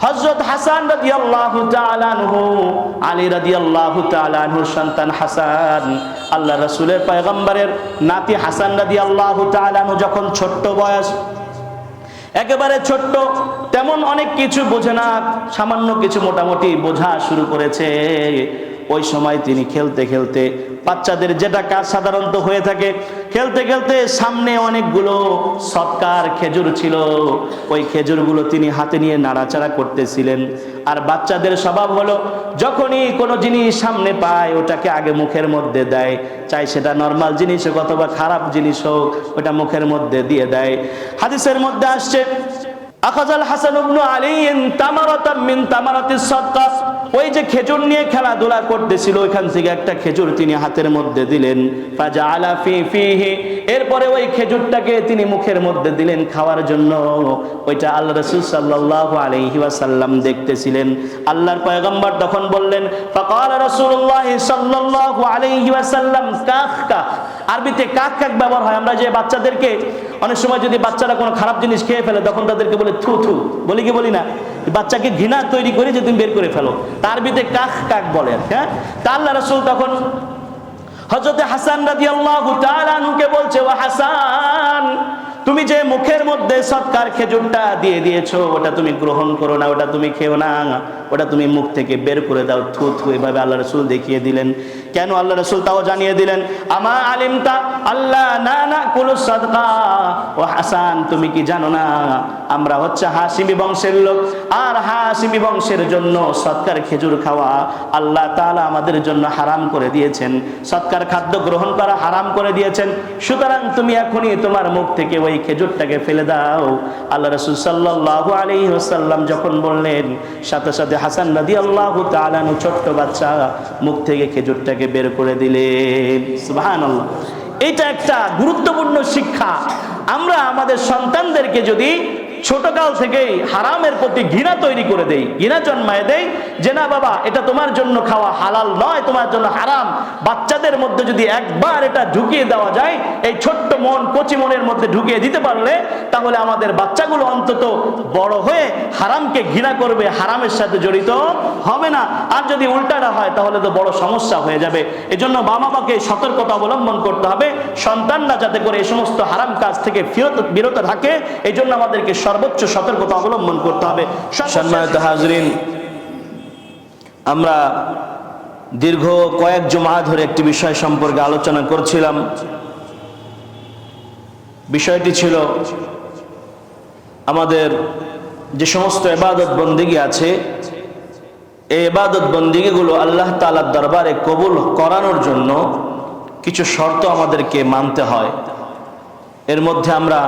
হযরত হাসান রাদিয়াল্লাহু তাআলা আনহু, আলী রাদিয়াল্লাহু তাআলা আনহুর সন্তান হাসান, আল্লাহ রাসূলের পয়গম্বরের নাতি হাসান রাদিয়াল্লাহু তাআলা আনহু যখন ছোট্ট বয়স, একেবারে ছোট্ট, তেমন অনেক কিছু বোঝে না, সামান্য কিছু মোটামুটি বোঝা শুরু করেছে। ওই সময় তিনি খেলতে খেলতে, বাচ্চাদের যেটা কাজ সাধারণত হয়ে থাকে, খেলতে খেলতে সামনে অনেকগুলো সৎকার খেজুর ছিল, ওই খেজুরগুলো তিনি হাতে নিয়ে নাড়াচাড়া করতেছিলেন। আর বাচ্চাদের স্বভাব হলো যখনই কোনো জিনিস সামনে পায় ওটাকে আগে মুখের মধ্যে দেয়, চাই সেটা নর্মাল জিনিস হোক অথবা খারাপ জিনিস হোক, ওটা মুখের মধ্যে দিয়ে দেয়। হাদিসের মধ্যে আসছে, আখাযাল হাসান ইবনে আলী তামারাতাম মিন তামারাতিস সাদকা, ওই যে খেজুর নিয়ে খেলাধুলা করতেছিল ওইখান থেকে একটা খেজুর তিনি হাতের মধ্যে দিলেন। ফাজাআলা ফিহি, এরপরে ওই খেজুরটাকে তিনি মুখের মধ্যে দিলেন খাওয়ার জন্য। ওইটা আল্লাহ রাসূল সাল্লাল্লাহু আলাইহি ওয়াসাল্লাম দেখতেছিলেন। আল্লাহর পয়গম্বর তখন বললেন, ফাকালা রাসূলুল্লাহ সাল্লাল্লাহু আলাইহি ওয়াসাল্লাম কাখ কাখ, আরবিতে কাক কাক ব্যবহার হয়। আমরা যে বাচ্চাদেরকে অনেক সময় যদি বাচ্চারা কোনো খারাপ জিনিস খেয়ে ফেলে তখন তাদেরকে বলে থু থু, বলি কি বলি না, বাচ্চাকে ঘৃণা তৈরি করে যে তুমি বের করে ফেলো, তার ভিতরে কাক কাক বলে। হ্যাঁ, তা আল্লাহ রাসূল তখন হযরত হাসান রাদিয়াল্লাহু তাআলা আনহুকে বলছে, ও হাসান, তুমি যে মুখের মধ্যে সৎকার খেজুরটা দিয়ে দিয়েছো ওটা তুমি গ্রহণ করো না, ওটা তুমি খেও না, ওটা তুমি মুখ থেকে বের করে দাও, থু থু। এভাবে আল্লাহ রাসূল দেখিয়ে দিলেন। কেন আল্লাহ রাসূল তাও জানিয়ে দিলেন, আমা আলিমতা আল্লাহ না না কুলু সাদকা, ও হাসান তুমি কি জানো না আমরা হচ্ছে হাশিমি বংশের লোক, আর হাশিমি বংশের জন্য সৎকার খেজুর খাওয়া আল্লাহ তাআলা আমাদের জন্য হারাম করে দিয়েছেন, সৎকার খাদ্য গ্রহণ করা হারাম করে দিয়েছেন। সুতরাং তুমি এখনই তোমার মুখ থেকে ওই খেজুরটাকে ফেলে দাও। আল্লাহ রাসূল সাল্লাল্লাহু আলাইহি ওয়াসাল্লাম যখন বললেন, সাথে সাথে হাসান রাদিয়াল্লাহু তাআলা আনহু ছোট্ট বাচ্চা মুখ থেকে খেজুরটাকে বের করে দিলেন। সুবহানাল্লাহ। এটা একটা গুরুত্বপূর্ণ শিক্ষা। আমরা আমাদের সন্তানদেরকে যদি ছোটকাল থেকেই হারামের প্রতি ঘৃণা তৈরি করে দেই, ঘৃণা জন্মায় দেই যে না বাবা এটা তোমার জন্য খাওয়া হালাল নয়, তোমার জন্য হারাম, বাচ্চাদের মধ্যে যদি একবার এটা ঢুকিয়ে দেওয়া যায়, এই ছোট্ট মন, কচি মনের মধ্যে ঢুকিয়ে দিতে পারলে, তাহলে আমাদের বাচ্চাগুলো অন্তত বড় হয়ে হারামকে ঘৃণা করবে, হারামের সাথে জড়িত হবে না। আর যদি উল্টাটা হয় তাহলে তো বড় সমস্যা হয়ে যাবে। এজন্য বাবা মাকে সতর্কতা অবলম্বন করতে হবে, সন্তানরা যাতে করে এই সমস্ত হারাম কাজ থেকে বিরত থাকে, এই জন্য আমাদেরকে সর্বোচ্চ সতর্কতা অবলম্বন করতে হবে। সম্মানিত হাজরিন, আমরা দীর্ঘ কয়েক জুমা ধরে একটি বিষয় সম্পর্কে আলোচনা করছিলাম। বিষয়টি ছিল আমাদের যে সমস্ত ইবাদত বন্দেগী আছে, এই ইবাদত বন্দেগীগুলো আল্লাহ তাআলার দরবারে কবুল করানোর জন্য কিছু শর্ত আমাদেরকে মানতে হয়। এর মধ্যে আমরা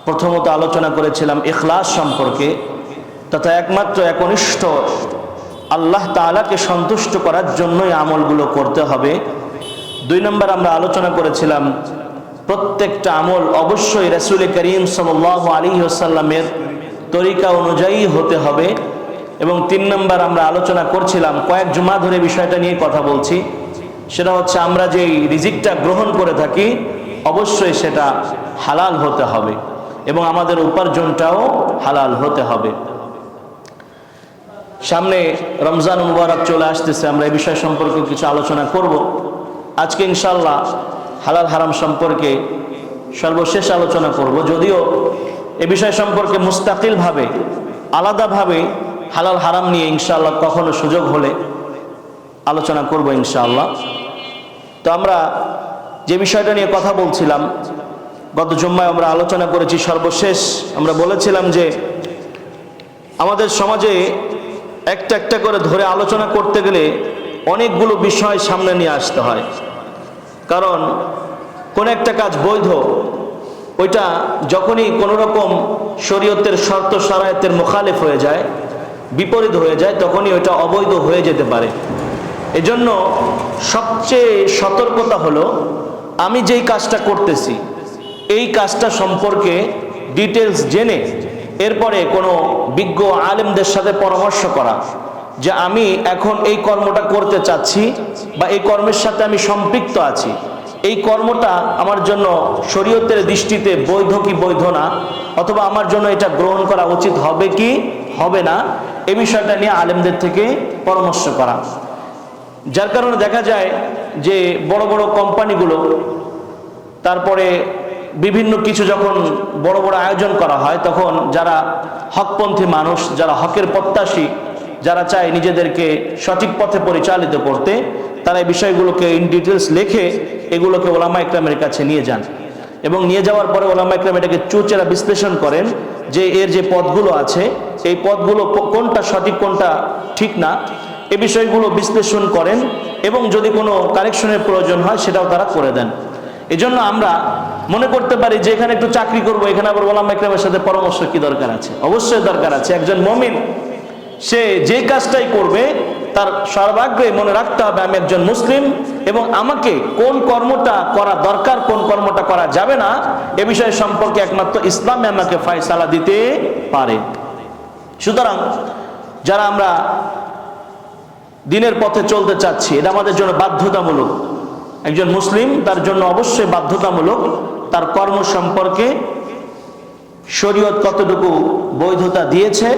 প্রথমত আলোচনা করেছিলাম ইখলাস সম্পর্কে, তথা একমাত্র একনিষ্ঠ আল্লাহ তাআলাকে সন্তুষ্ট করার জন্যই আমলগুলো করতে হবে। 2 নম্বর আমরা আলোচনা করেছিলাম প্রত্যেকটা আমল অবশ্যই রাসূল করিম সাল্লাল্লাহু আলাইহি ওয়াসাল্লামের তরিকা অনুযায়ী হতে হবে। এবং 3 নম্বর আমরা আলোচনা করছিলাম, কয়েক জুমা ধরে বিষয়টা নিয়ে কথা বলছি, সেটা হচ্ছে আমরা যেই রিজিকটা গ্রহণ করে থাকি অবশ্যই সেটা হালাল হতে হবে এবং আমাদের উপার্জনটাও হালাল হতে হবে। সামনে রমজান মুবারক চলে আসতেছে, আমরা এই বিষয় সম্পর্কে কিছু আলোচনা করব। আজকে ইনশাআল্লাহ হালাল হারাম সম্পর্কে সর্বশেষ আলোচনা করব, যদিও এই বিষয় সম্পর্কে মুস্তাকিলভাবে আলাদাভাবে হালাল হারাম নিয়ে ইনশাআল্লাহ কখনো সুযোগ হলে আলোচনা করব ইনশাআল্লাহ। তো আমরা যে বিষয়টা নিয়ে কথা বলছিলাম, গত জুম্মায় আমরা আলোচনা করেছি, সর্বশেষ আমরা বলেছিলাম যে আমাদের সমাজে একটা একটা করে ধরে আলোচনা করতে গেলে অনেকগুলো বিষয় সামনে নিয়ে আসতে হয়। কারণ কোন একটা কাজ বৈধ, ওইটা যখনই কোনো রকম শরীয়তের শর্ত শরায়েতের মুখালিফ হয়ে যায়, বিপরীত হয়ে যায়, তখনই ওইটা অবৈধ হয়ে যেতে পারে। এজন্য সবচেয়ে সতর্কতা হলো আমি যেই কাজটা করতেছি এই কাজটা সম্পর্কে ডিটেলস জেনে এরপরে কোনো বিজ্ঞ আলেমদের সাথে পরামর্শ করা যে আমি এখন এই কর্মটা করতে চাচ্ছি বা এই কর্মের সাথে আমি সম্পৃক্ত আছি, এই কর্মটা আমার জন্য শরীয়তের দৃষ্টিতে বৈধ কি বৈধ না, অথবা আমার জন্য এটা গ্রহণ করা উচিত হবে কি হবে না, এই বিষয়টা নিয়ে আলেমদের থেকে পরামর্শ করা। যার কারণে দেখা যায় যে বড় বড় কোম্পানিগুলো, তারপরে বিভিন্ন কিছু যখন বড় বড় আয়োজন করা হয়, তখন যারা হকপন্থী মানুষ, যারা হকের প্রত্যাশী, যারা চায় নিজেদেরকে সঠিক পথে পরিচালিত করতে, তারা এই বিষয়গুলোকে ইন ডিটেলস লেখে এগুলোকে ওলামা ইকরামের কাছে নিয়ে যান, এবং নিয়ে যাওয়ার পরে ওলামা ইকরাম এটাকে চুচেরা বিশ্লেষণ করেন যে এর যে পথগুলো আছে, এই পথগুলো কোনটা সঠিক কোনটা ঠিক না, এই বিষয়গুলো বিশ্লেষণ করেন, এবং যদি কোনো কারেকশনের প্রয়োজন হয় সেটাও তারা করে দেন। এজন্য আমরা মনে করতে পারি যে এখানে একটু চাকরি করব, এখানে আবার ওলামা ইকরামের সাথে পরামর্শ কি দরকার আছে? অবশ্যই দরকার আছে। একজন মুমিন সে যে কাজটাই করবে তার সর্বাগ্রে মনে রাখতে হবে আমি একজন মুসলিম, এবং আমাকে কোন কর্মটা করা দরকার, কোন কর্মটা করা যাবে না, এ বিষয় সম্পর্কে একমাত্র ইসলামে আমাকে ফয়সালা দিতে পারে। সুতরাং যারা আমরা দিনের পথে চলতে চাচ্ছি, এটা আমাদের জন্য বাধ্যতামূলক। একজন মুসলিম তার জন্য অবশ্যই বাধ্যতামূলক তার কর্ম সম্পর্কে শরীয়ত কতটুকু বৈধতা দিয়েছে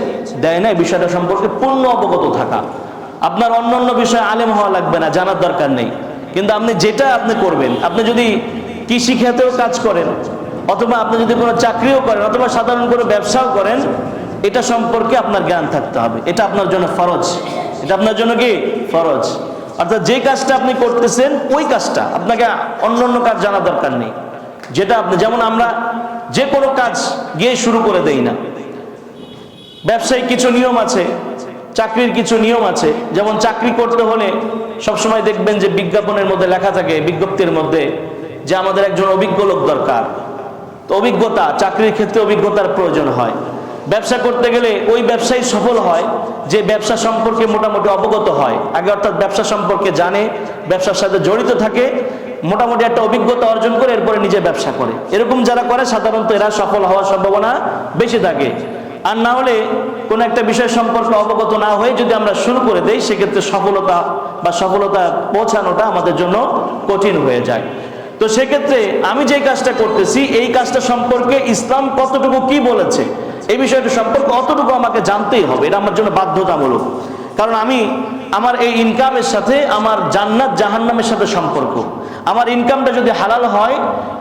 দেয় না এই বিষয়টা সম্পর্কে পূর্ণ অবগত থাকা। আপনার অন্যান্য বিষয়ে আলেম হওয়া লাগবে না, জানার দরকার নেই, কিন্তু আপনি যেটা আপনি করবেন, আপনি যদি কৃষি ক্ষেত্রেও কাজ করেন, অথবা আপনি যদি কোনো চাকরিও করেন, অথবা সাধারণ কোনো ব্যবসাও করেন, এটা সম্পর্কে আপনার জ্ঞান থাকতে হবে। এটা আপনার জন্য ফরজ। এটা আপনার জন্য কি ফরজ? অর্থাৎ যে কাজটা আপনি করতেছেন ওই কাজটা, আপনাকে অন্য কাজ জানা দরকার নেই। যেটা আপনি, যেমন আমরা যে কোনো কাজ গিয়ে শুরু করে দেই না। ব্যবসায়িক কিছু নিয়ম আছে, চাকরির কিছু নিয়ম আছে। যেমন চাকরি করতে হলে সবসময় দেখবেন যে বিজ্ঞাপনের মধ্যে লেখা থাকে, বিজ্ঞপ্তির মধ্যে, যে আমাদের একজন অভিজ্ঞ লোক দরকার। তো অভিজ্ঞতা, চাকরির ক্ষেত্রে অভিজ্ঞতার প্রয়োজন হয়। ব্যবসা করতে গেলে ওই ব্যবসায়ী সফল হয় যে ব্যবসা সম্পর্কে মোটামুটি অবগত হয় আগে, অর্থাৎ ব্যবসা সম্পর্কে জানে, ব্যবসার সাথে জড়িত থাকে, মোটামুটি একটা অভিজ্ঞতা অর্জন করে এরপরে নিজে ব্যবসা করে। এরকম যারা করে সাধারণত এরা সফল হওয়ার সম্ভাবনা বেশি থাকে। আর না হলে কোনো একটা বিষয় সম্পর্কে অবগত না হয়ে যদি আমরা শুরু করে দেই, সেক্ষেত্রে সফলতা পৌঁছানোটা আমাদের জন্য কঠিন হয়ে যায়। তো সেক্ষেত্রে আমি যে কাজটা করতেছি, এই কাজটা সম্পর্কে ইসলাম কতটুকু কি বলেছে, এই বিষয়টা সম্পর্কে অতটুকু আমাকে জানতেই হবে। এটা আমার জন্য বাধ্যতামূলক। কারণ আমার এই ইনকামের সাথে আমার জান্নাত জাহান্নামের সাথে সম্পর্ক। আমার ইনকামটা যদি হালাল হয়,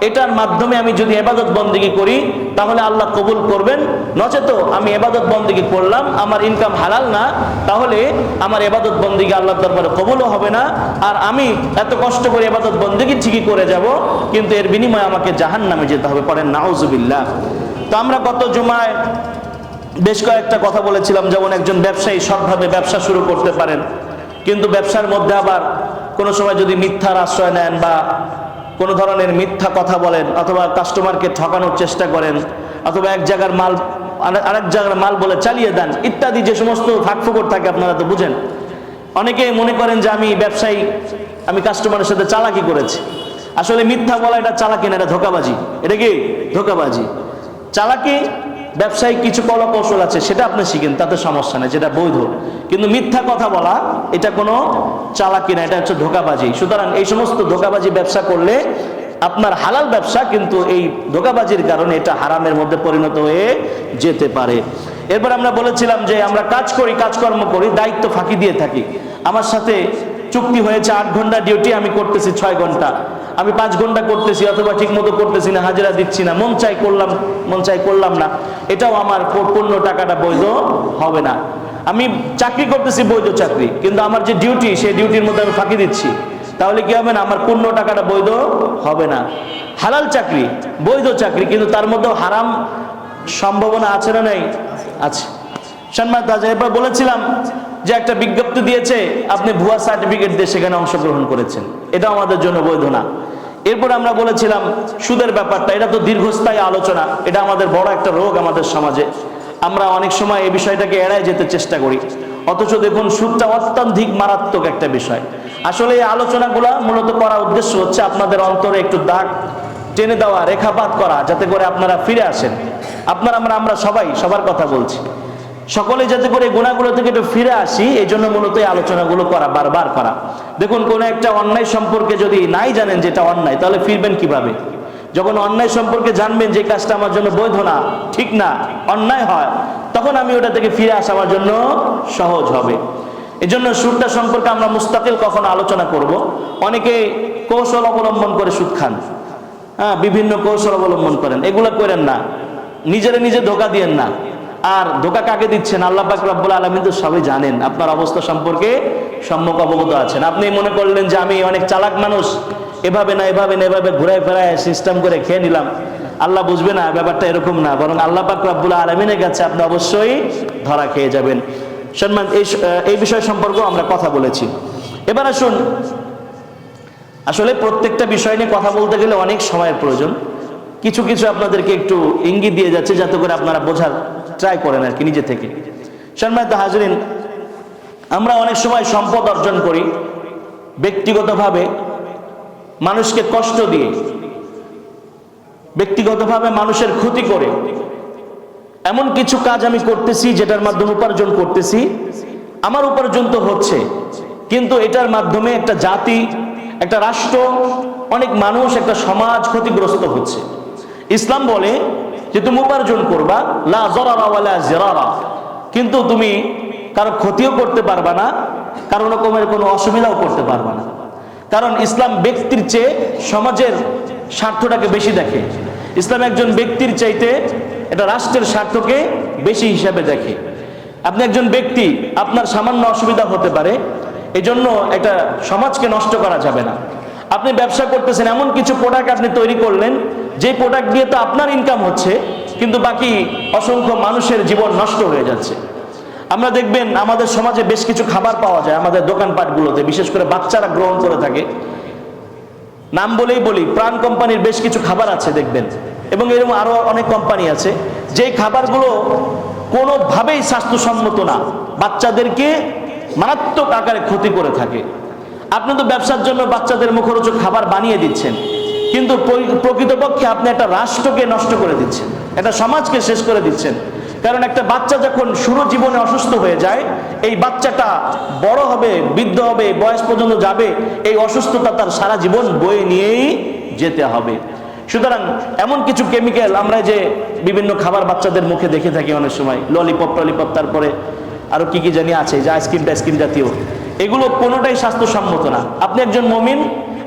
এটার মাধ্যমে আমি যদি ইবাদত বন্দেগী করি, তাহলে আল্লাহ কবুল করবেন। নচেত আমি ইবাদত বন্দেগী করলাম, আমার ইনকাম হালাল না, তাহলে আমার ইবাদত বন্দেগী আল্লাহর দরবারে কবুলও হবে না। আর আমি এত কষ্ট করে ইবাদত বন্দেগী ঠিকই করে যাব, কিন্তু এর বিনিময়ে আমাকে জাহান্নামে যেতে হবে। পড়েন নাউজুবিল্লাহ। তো আমরা গত জুমায় বেশ কয়েকটা কথা বলেছিলাম, যেমন একজন ব্যবসায়ী সৎভাবে ব্যবসা শুরু করতে পারেন, কিন্তু ব্যবসার মধ্যে আবার কোনো সময় যদি মিথ্যার আশ্রয় নেন বা কোনো ধরনের মিথ্যা কথা বলেন, অথবা কাস্টমারকে ঠকানোর চেষ্টা করেন, অথবা এক জায়গার মাল আরেক জায়গার মাল বলে চালিয়ে দেন, ইত্যাদি যে সমস্ত ফাঁকফোকর থাকে আপনারা তো বুঝেন। অনেকেই মনে করেন যে আমি ব্যবসায়ী, আমি কাস্টমারের সাথে চালাকি করেছি। আসলে মিথ্যা বলা এটা চালাকি না, এটা ধোঁকাবাজি। এটা কি ধোঁকাবাজি? চালাকি ব্যবসায়িক কিছু কলা কৌশল আছে, সেটা আপনি শিখেন, তাতে সমস্যা নেই, যেটা বৈধ। কিন্তু মিথ্যা কথা বলা এটা কোনো চালাকি না, এটা হচ্ছে ধোঁকাবাজি। সুতরাং এই সমস্ত ধোঁকাবাজি ব্যবসা করলে আপনার হালাল ব্যবসা, কিন্তু এই ধোঁকাবাজির কারণে এটা হারামের মধ্যে পরিণত হয়ে যেতে পারে। এরপর আমরা বলেছিলাম যে আমরা কাজকর্ম করি, দায়িত্ব ফাঁকি দিয়ে থাকি। আমার সাথে চুক্তি হয়েছে 8 ঘন্টা ডিউটি, আমি করতেছি 6 ঘন্টা, আমি 5 ঘন্টা করতেছি, অথবা ঠিক মতো করতেছি না, হাজিরা দিচ্ছি না, মন চাই করলাম না, এটাও আমার পূর্ণ টাকাটা বৈধ হবে না। আমি চাকরি করতেছি বৈধ চাকরি, কিন্তু আমার যে ডিউটি, সেই ডিউটির মধ্যে আমি ফাঁকি দিচ্ছি, তাহলে কি হবে না? আমার পূর্ণ টাকাটা বৈধ হবে না। হালাল চাকরি, বৈধ চাকরি, কিন্তু তার মধ্যেও হারাম সম্ভাবনা আছে না নাই? আছে। সম্মানিত হাজির, এরপর বলেছিলাম যে একটা বিজ্ঞপ্তি দিয়েছে, আপনি ভুয়া সার্টিফিকেট দিয়ে সেখানে অংশগ্রহণ করেছেন, এটা আমাদের জন্য বৈধ না। এরপর আমরা বলেছিলাম সুদের ব্যাপারটা, এটা তো দীর্ঘস্থায়ী আলোচনা, এটা আমাদের বড় একটা রোগ আমাদের সমাজে। আমরা অনেক সময় এই বিষয়টাকে এড়াই যেতে চেষ্টা করি, অথচ দেখুন সুদটা অত্যধিক মারাত্মক একটা বিষয়। আসলে এই আলোচনাগুলো মূলত করার উদ্দেশ্য হচ্ছে আপনাদের অন্তরে একটু দাগ টেনে দেওয়া, রেখাপাত করা, যাতে করে আপনারা ফিরে আসেন। আমরা সবাই সবার কথা বলছি। সকলে যাতে করে গুনাহগুলো থেকে একটু ফিরে আসি, এই জন্য মূলত এই আলোচনাগুলো করা, বারবার করা। দেখুন, কোন একটা অন্যায় সম্পর্কে যদি নাই জানেন যেটা অন্যায়, তাহলে ফিরবেন কিভাবে? যখন অন্যায় সম্পর্কে জানবেন যে কাজটা আমার জন্য বৈধ না, ঠিক না, অন্যায় হয়, তখন আমি ওটা থেকে ফিরে আসা আমার জন্য সহজ হবে। এই জন্য সুদটা সম্পর্কে আমরা মুস্তাকিল কখনো আলোচনা করব। অনেকে কৌশল অবলম্বন করে সুদ খান, বিভিন্ন কৌশল অবলম্বন করেন, এগুলো করেন না, নিজে ধোকা দিয়েন না। আর ধোকা কাকে দিচ্ছেন? আল্লাহ পাক রব্বুল আলামিন তো সবই জানেন, আপনার অবস্থা সম্পর্কে সম্যক অবগত আছেন। আপনি মনে করলেন যে আমি অনেক চালাক মানুষ, এভাবে না এভাবে ঘুরায় ফেরায় সিস্টেম করে খেয়ে নিলাম, আল্লাহ বুঝবে না, ব্যাপারটা এরকম না, বরং আল্লাহ পাক রব্বুল আলামিনের কাছে আপনি অবশ্যই ধরা খেয়ে যাবেন। সম্মান, এই বিষয় সম্পর্কে আমরা কথা বলেছি। এবার আসুন, আসলে প্রত্যেকটা বিষয় নিয়ে কথা বলতে গেলে অনেক সময়ের প্রয়োজন। কিছু আপনাদেরকে একটু ইঙ্গিত দিয়ে যাচ্ছে যাতে করে আপনারা বোঝার ট্রাই করেন আর কি নিজে থেকে। সম্মানিত হাজরিন, আমরা অনেক সময় সম্পদ অর্জন করি ব্যক্তিগতভাবে, মানুষকে কষ্ট দিয়ে, ব্যক্তিগতভাবে মানুষের ক্ষতি করে। এমন কিছু কাজ আমি করতেছি যেটার মাধ্যমে উপার্জন করতেছি, আমার উপার্জন তো হচ্ছে, কিন্তু এটার মাধ্যমে একটা জাতি, একটা রাষ্ট্র, অনেক মানুষ, একটা সমাজ ক্ষতিগ্রস্ত হচ্ছে। ইসলাম বলে যে তুমি উপার্জন করবা, লা যারারা ওয়ালা জিরারা, কিন্তু তুমি কারো ক্ষতিও করতে পারবা না, কারো রকমের কোনো অসুবিধাও করতে পারবা না। কারণ ইসলাম ব্যক্তির চেয়ে সমাজের স্বার্থটাকে বেশি দেখে। ইসলাম একজন ব্যক্তির চাইতে এটা রাষ্ট্রের স্বার্থকে বেশি হিসাবে দেখে। আপনি একজন ব্যক্তি, আপনার সামান্য অসুবিধা হতে পারে, এই জন্য একটা সমাজকে নষ্ট করা যাবে না। আপনি ব্যবসা করতেছেন, এমন কিছু প্রোডাক্ট আপনি তৈরি করলেন যে প্রোডাক্ট দিয়ে তো আপনার ইনকাম হচ্ছে, কিন্তু বাকি অসংখ্য মানুষের জীবন নষ্ট হয়ে যাচ্ছে। আমরা দেখবেন আমাদের সমাজে বেশ কিছু খাবার পাওয়া যায় আমাদের দোকানপাটগুলোতে, বিশেষ করে বাচ্চারা গ্রহণ করে থাকে। নাম বলেই বলি, প্রাণ কোম্পানির বেশ কিছু খাবার আছে দেখবেন, এবং এরকম আরো অনেক কোম্পানি আছে যে খাবারগুলো কোনোভাবেই স্বাস্থ্যসম্মত না, বাচ্চাদেরকে মারাত্মক আকারে ক্ষতি করে থাকে। আপনি তো ব্যবসার জন্য বাচ্চাদের মুখরোচক খাবার বানিয়ে দিচ্ছেন, কিন্তু প্রকৃতপক্ষে আপনি একটা রাষ্ট্রকে নষ্ট করে দিচ্ছেন, একটা সমাজকে শেষ করে দিচ্ছেন। কারণ একটা বাচ্চা যখন শুরু জীবনে অসুস্থ হয়ে যায়, এই বাচ্চাটা বড় হবে, বৃদ্ধ হবে, বয়স পর্যন্ত যাবে, এই অসুস্থতা তার সারা জীবন বয়ে নিয়েই যেতে হবে। সুতরাং এমন কিছু কেমিক্যাল আমরা যে বিভিন্ন খাবার বাচ্চাদের মুখে দেখে থাকি অনেক সময়, ললিপপ, তারপরে আরো কি জানি আছে, যে আইসক্রিম জাতীয়, এগুলো কোনোটাই স্বাস্থ্যসম্মত না। আপনি একজন মুমিন,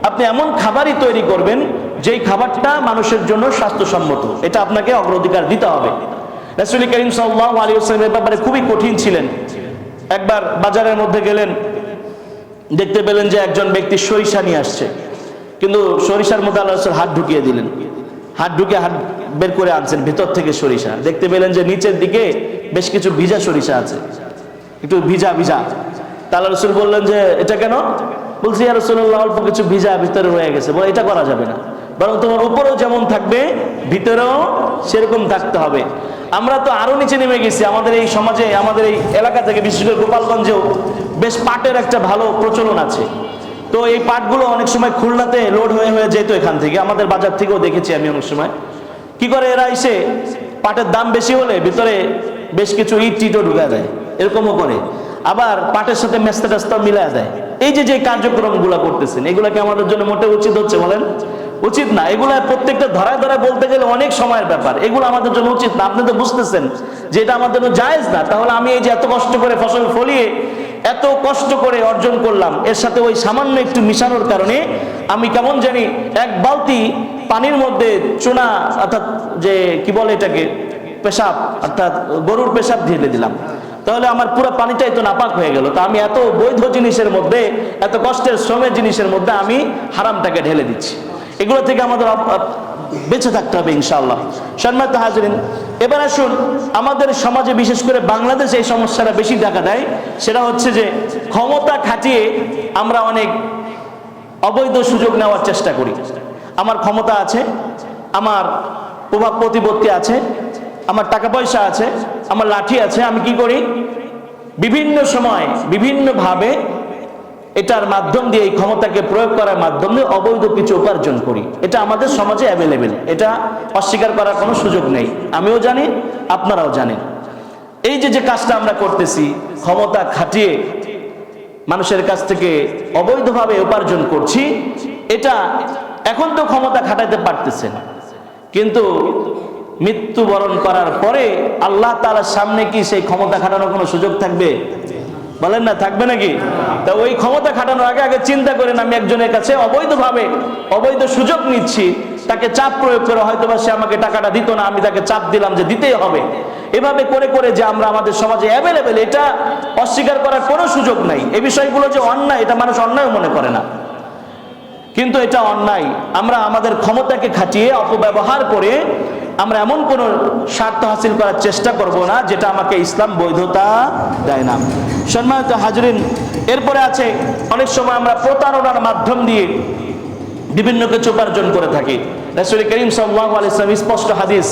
আপনি এমন খাবারই তৈরি করবেন যেই খাবারটা মানুষের জন্য স্বাস্থ্যসম্মত, এটা আপনাকে অগ্রাধিকার দিতে হবে। রাসূল করিম সাল্লাল্লাহু আলাইহি ওয়াসাল্লামের ব্যাপারে খুবই কঠিন ছিলেন। একবার বাজারের মধ্যে গেলেন, দেখতে পেলেন যে একজন ব্যক্তি সরিষা নিয়ে আসছে, কিন্তু সরিষার মধ্যে আল্লাহ রাসূল হাত ঢুকিয়ে দিলেন, হাত বের করে আনছেন ভিতর থেকে সরিষা। দেখতে পেলেন যে নিচের দিকে বেশ কিছু ভিজা সরিষা আছে, একটু ভিজা। তা আল্লাহ রাসূল বললেন যে এটা কেন? বলছি ইয়া রাসূলুল্লাহ, অল্প কিছু ভিজা ভিতরে রয়ে গেছে। বলে এটা করা যাবে না, বরং তোমার উপরেও যেমন থাকবে ভিতরেও সেরকম থাকতে হবে। আমরা তো আরো নিচে নেমে গেছি। আমাদের এই সমাজে, আমাদের এই এলাকা থেকে, বিশেষ করে গোপালগঞ্জেও বেশ পাটের একটা ভালো প্রচলন আছে। তো এই পাটগুলো অনেক সময় খুলনাতে লোড হয়ে যেত এখান থেকে, আমাদের বাজার থেকেও দেখেছি আমি অনেক সময়। কি করে এরা এসে পাটের দাম বেশি হলে ভিতরে বেশ কিছু ইটও ঢুকায় দেয়, এরকমও করে। আবার পাটের সাথে মেস্তা টেস্তা মিলায় দেয়। এই যে কার্যক্রমগুলো করতেছেন, এগুলা কি আমাদের জন্য মোটে উচিত হচ্ছে? বলেন, উচিত না। এগুলা প্রত্যেকটা ধরায় বলতে গেলে অনেক সময়ের ব্যাপার, এগুলো আমাদের জন্য উচিত না। আপনি তো বুঝতেছেন যে এটা আমাদের জন্য জায়েজ না, তাহলে আমি এই যে এত কষ্ট করে ফসল ফলিয়ে এত কষ্ট করে অর্জন করলাম, এর সাথে ওই সামান্য একটু মিশানোর কারণে আমি কেমন জানি এক বালতি পানির মধ্যে চুনা, অর্থাৎ যে কি বলে এটাকে, পেশাব, অর্থাৎ গরুর পেশাব ঢেলে দিলাম, তাহলে আমার পুরো পানিটাই তো নাপাক হয়ে গেল। তা আমি এত বৈধ জিনিসের মধ্যে, এত কষ্টের শ্রমের জিনিসের মধ্যে আমি হারামটাকে ঢেলে দিচ্ছি। এগুলো থেকে আমাদের বেঁচে থাকতে হবে ইনশাআল্লাহ। সম্মানিত হাজরিন, এবার আসুন, আমাদের সমাজে বিশেষ করে বাংলাদেশে এই সমস্যাটা বেশি দেখা দেয়। সেটা হচ্ছে যে ক্ষমতা খাটিয়ে আমরা অনেক অবৈধ সুযোগ নেওয়ার চেষ্টা করি। আমার ক্ষমতা আছে, আমার প্রভাব প্রতিপত্তি আছে, আমার টাকা পয়সা আছে, আমার লাঠি আছে, আমি কি করি? বিভিন্ন সময় বিভিন্নভাবে এটার মাধ্যম দিয়ে, এই ক্ষমতাকে প্রয়োগ করার মাধ্যমে অবৈধ কিছু উপার্জন করি। এটা আমাদের সমাজে অ্যাভেলেবেল, এটা অস্বীকার করার কোনো সুযোগ নেই। আমিও জানি, আপনারাও জানেন। এই যে কাজটা আমরা করতেছি, ক্ষমতা খাটিয়ে মানুষের কাছ থেকে অবৈধভাবে উপার্জন করছি, এটা এখন তো ক্ষমতা খাটাইতে পারতেছেন, কিন্তু মৃত্যুবরণ করার পরে আল্লাহ তাআলার সামনে কি সেই ক্ষমতা খাটানোর কোনো সুযোগ থাকবে? বলেন না, থাকবে নাকি? তা ওই ক্ষমতা খাটানোর আগে আগে চিন্তা করেন, আমি একজনের কাছে অবৈধভাবে অবৈধ সুযোগ নিচ্ছি, তাকে চাপ প্রয়োগ করে, হয়তো বা সে আমাকে টাকাটা দিত না, আমি তাকে চাপ দিলাম যে দিতেই হবে। এভাবে করে করে যে আমরা আমাদের সমাজে অ্যাভেলেবেল, এটা অস্বীকার করার কোনো সুযোগ নাই। এই বিষয়গুলো যে অন্যায়, এটা মানুষ অন্যায় মনে করে না, কিন্তু এটা অন্যায়। আমরা আমাদের ক্ষমতাকে খাটিয়ে অপব্যবহার করে আমরা এমন কোন স্বার্থ হাসিল করার চেষ্টা করব না যেটা আমাকে ইসলাম বৈধতা দেয় না। সম্মানিত হাজরিন, এরপরে আছে অনেক সময় আমরা প্রতারণার মাধ্যম দিয়ে বিভিন্ন কিছু উপার্জন করে থাকি। রাসূল করিম সাল্লাল্লাহু আলাইহি ওয়াসাল্লাম স্পষ্ট হাদিস,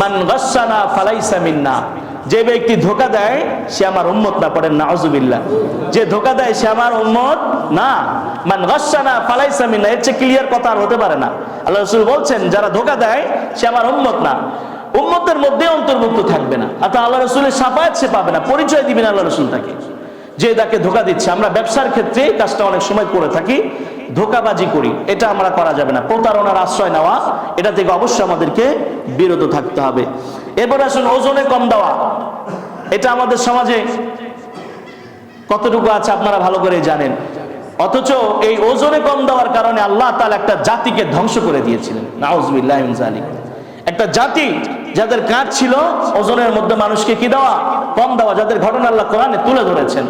মান গাশশানা ফালাইসা মিন্না, যে ব্যক্তি ধোঁকা দেয় সে আমার উম্মত না। পড়েন নাউযুবিল্লাহ। যে ধোঁকা দেয় সে আমার উম্মত না। মান গাশশানা ফালাইসা মিন্না, এর চেয়ে ক্লিয়ার কথা আর হতে পারে না। আল্লাহ রাসূল বলছেন যারা ধোঁকা দেয় সে আমার উম্মত না, উম্মতের মধ্যে অন্তর্ভুক্ত থাকবে না, অর্থাৎ আল্লাহ রাসূলের শাফায়াত সে পাবে না, পরিচয় দিবেন আল্লাহ রাসূল তাকে, যে তাকে ধোঁকা দিচ্ছে। আমরা ব্যবসার ক্ষেত্রে এই কাজটা অনেক সময় করে থাকি, ধোঁকাবাজি করি, এটা আমরা করা যাবে না। প্রতারণার আশ্রয় নেওয়া, এটা থেকে অবশ্যই আমাদেরকে বিরত থাকতে হবে। এরপর আসুন ওজনে কম দেওয়া। এটা আমাদের সমাজে কতটুকু আছে আপনারা ভালো করে জানেন, অথচ এই ওজনে কম দেওয়ার কারণে আল্লাহ তাআলা একটা জাতিকে ধ্বংস করে দিয়েছিলেন। নাউযুবিল্লাহি মিন যালিক। একটা জাতি যাদের কাজ ছিল ওজনের মধ্যে মানুষকে কি দেওয়া, কম দেওয়া, যাদের ঘটনা আল্লাহ কোরআনে তুলে ধরেছেন,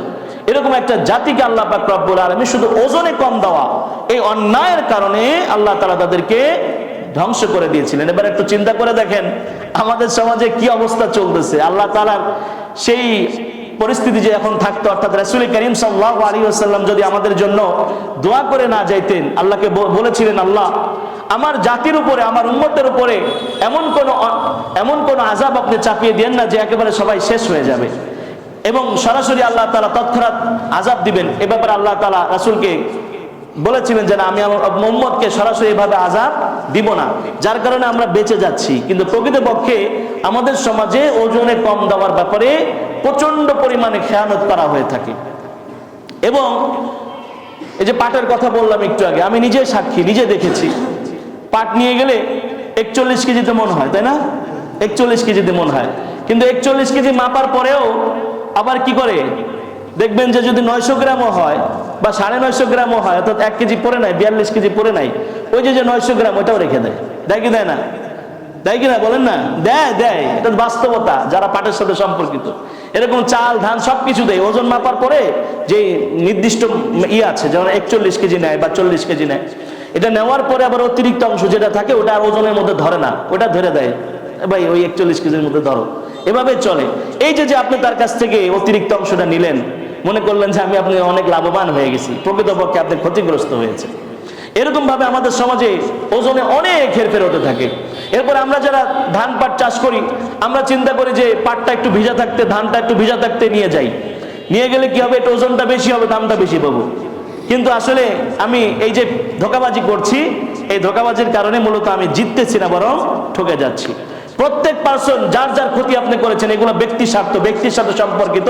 এরকম একটা জাতিকে আল্লাহ পাক রব্বুল আলামিন শুধু ওজনে কম দেওয়া, এই অন্যায়ের কারণে আল্লাহ তাআলা তাদেরকে ধ্বংস করে দিয়েছিলেন। এবার একটু চিন্তা করে দেখেন আমাদের সমাজে কি অবস্থা চলতেছে। আল্লাহ তাআলার সেই পরিস্থিতি যে এখন থাকতো, অর্থাৎ রাসূল করিম সাল্লাল্লাহু আলাইহি ওয়াসাল্লাম যদি আমাদের জন্য দোয়া করে না যাইতেন, আল্লাহকে বলেছিলেন, আল্লাহ আমার জাতির উপরে, আমার উম্মতের উপরে এমন কোন আযাব আপনি চাপিয়ে দেন না যে একেবারে সবাই শেষ হয়ে যাবে, এবং সরাসরি আল্লাহ তাআলা তৎক্ষণাৎ আযাব দিবেন। এ ব্যাপারে আল্লাহ তাআলা রাসূলকে বলেছিলেন যে না, আমি আমার উম্মতকে সরাসরি এভাবে আযাব দিব না, যার কারণে আমরা বেঁচে যাচ্ছি। কিন্তু প্রকৃতপক্ষে আমাদের সমাজে ওজনে কম দেওয়ার ব্যাপারে প্রচন্ড পরিমাণে খেয়ানত করা হয়ে থাকে। এবং এই যে পাটের কথা বললাম একটু আগে, আমি নিজে সাক্ষী, নিজে দেখেছি। পাট নিয়ে গেলে 41 কেজিতে মন হয়, তাই না? 41 কেজিতে মন হয়, কিন্তু 41 কেজি মাপার পরেও আবার কি করে দেখবেন যে যদি 900 গ্রামও হয় বা 950 গ্রামও হয়, অর্থাৎ 1 কেজি পরে নাই, 42 কেজি পরে নাই, ওই যে 900 গ্রাম ওটাও রেখে দেয়। দেয় কি দেয় না? দেয় কিনা বলেন না? দেয়, দেয়। এটা বাস্তবতা, যারা পাটের সাথে সম্পর্কিত। এরকম চাল ধান সবকিছু দেয়, ওজন মাপার পরে যে নির্দিষ্ট আছে, যেমন 41 কেজি নেয় বা 40 কেজি নেয়, এটা নেওয়ার পরে আবার অতিরিক্ত অংশ যেটা থাকে ওটা আর ওজনের মধ্যে ধরে না, ওটা ধরে দেয়, ভাই ওই 41 কেজির মধ্যে ধরো। এভাবে চলে। এই যে আপনি তার কাছ থেকে অতিরিক্ত অংশটা নিলেন, মনে করলেন যে আপনি অনেক লাভবান হয়ে গেছি, প্রকৃতপক্ষে আপনি ক্ষতিগ্রস্ত হয়েছে। এরকম ভাবে আমাদের সমাজে ওজনে অনেক হেরফের হতে থাকে। এরপর আমরা যারা ধান পাট চাষ করি, আমরা চিন্তা করি যে পাটটা একটু ভিজা থাকতে, ধানটা একটু ভিজা থাকতে নিয়ে যাই, নিয়ে গেলে কি হবে, একটু ওজনটা বেশি হবে, দামটা বেশি পাবো। কিন্তু আসলে আমি এই যে ধোঁকাবাজি করছি, এই ধোঁকাবাজির কারণে মূলত আমি জিততেছি না, বরং ঠকে যাচ্ছি। প্রত্যেক পার্সন যার যার ক্ষতি আপনি করেছেন, এগুলো ব্যক্তির স্বার্থ, ব্যক্তির সাথে সম্পর্কিত।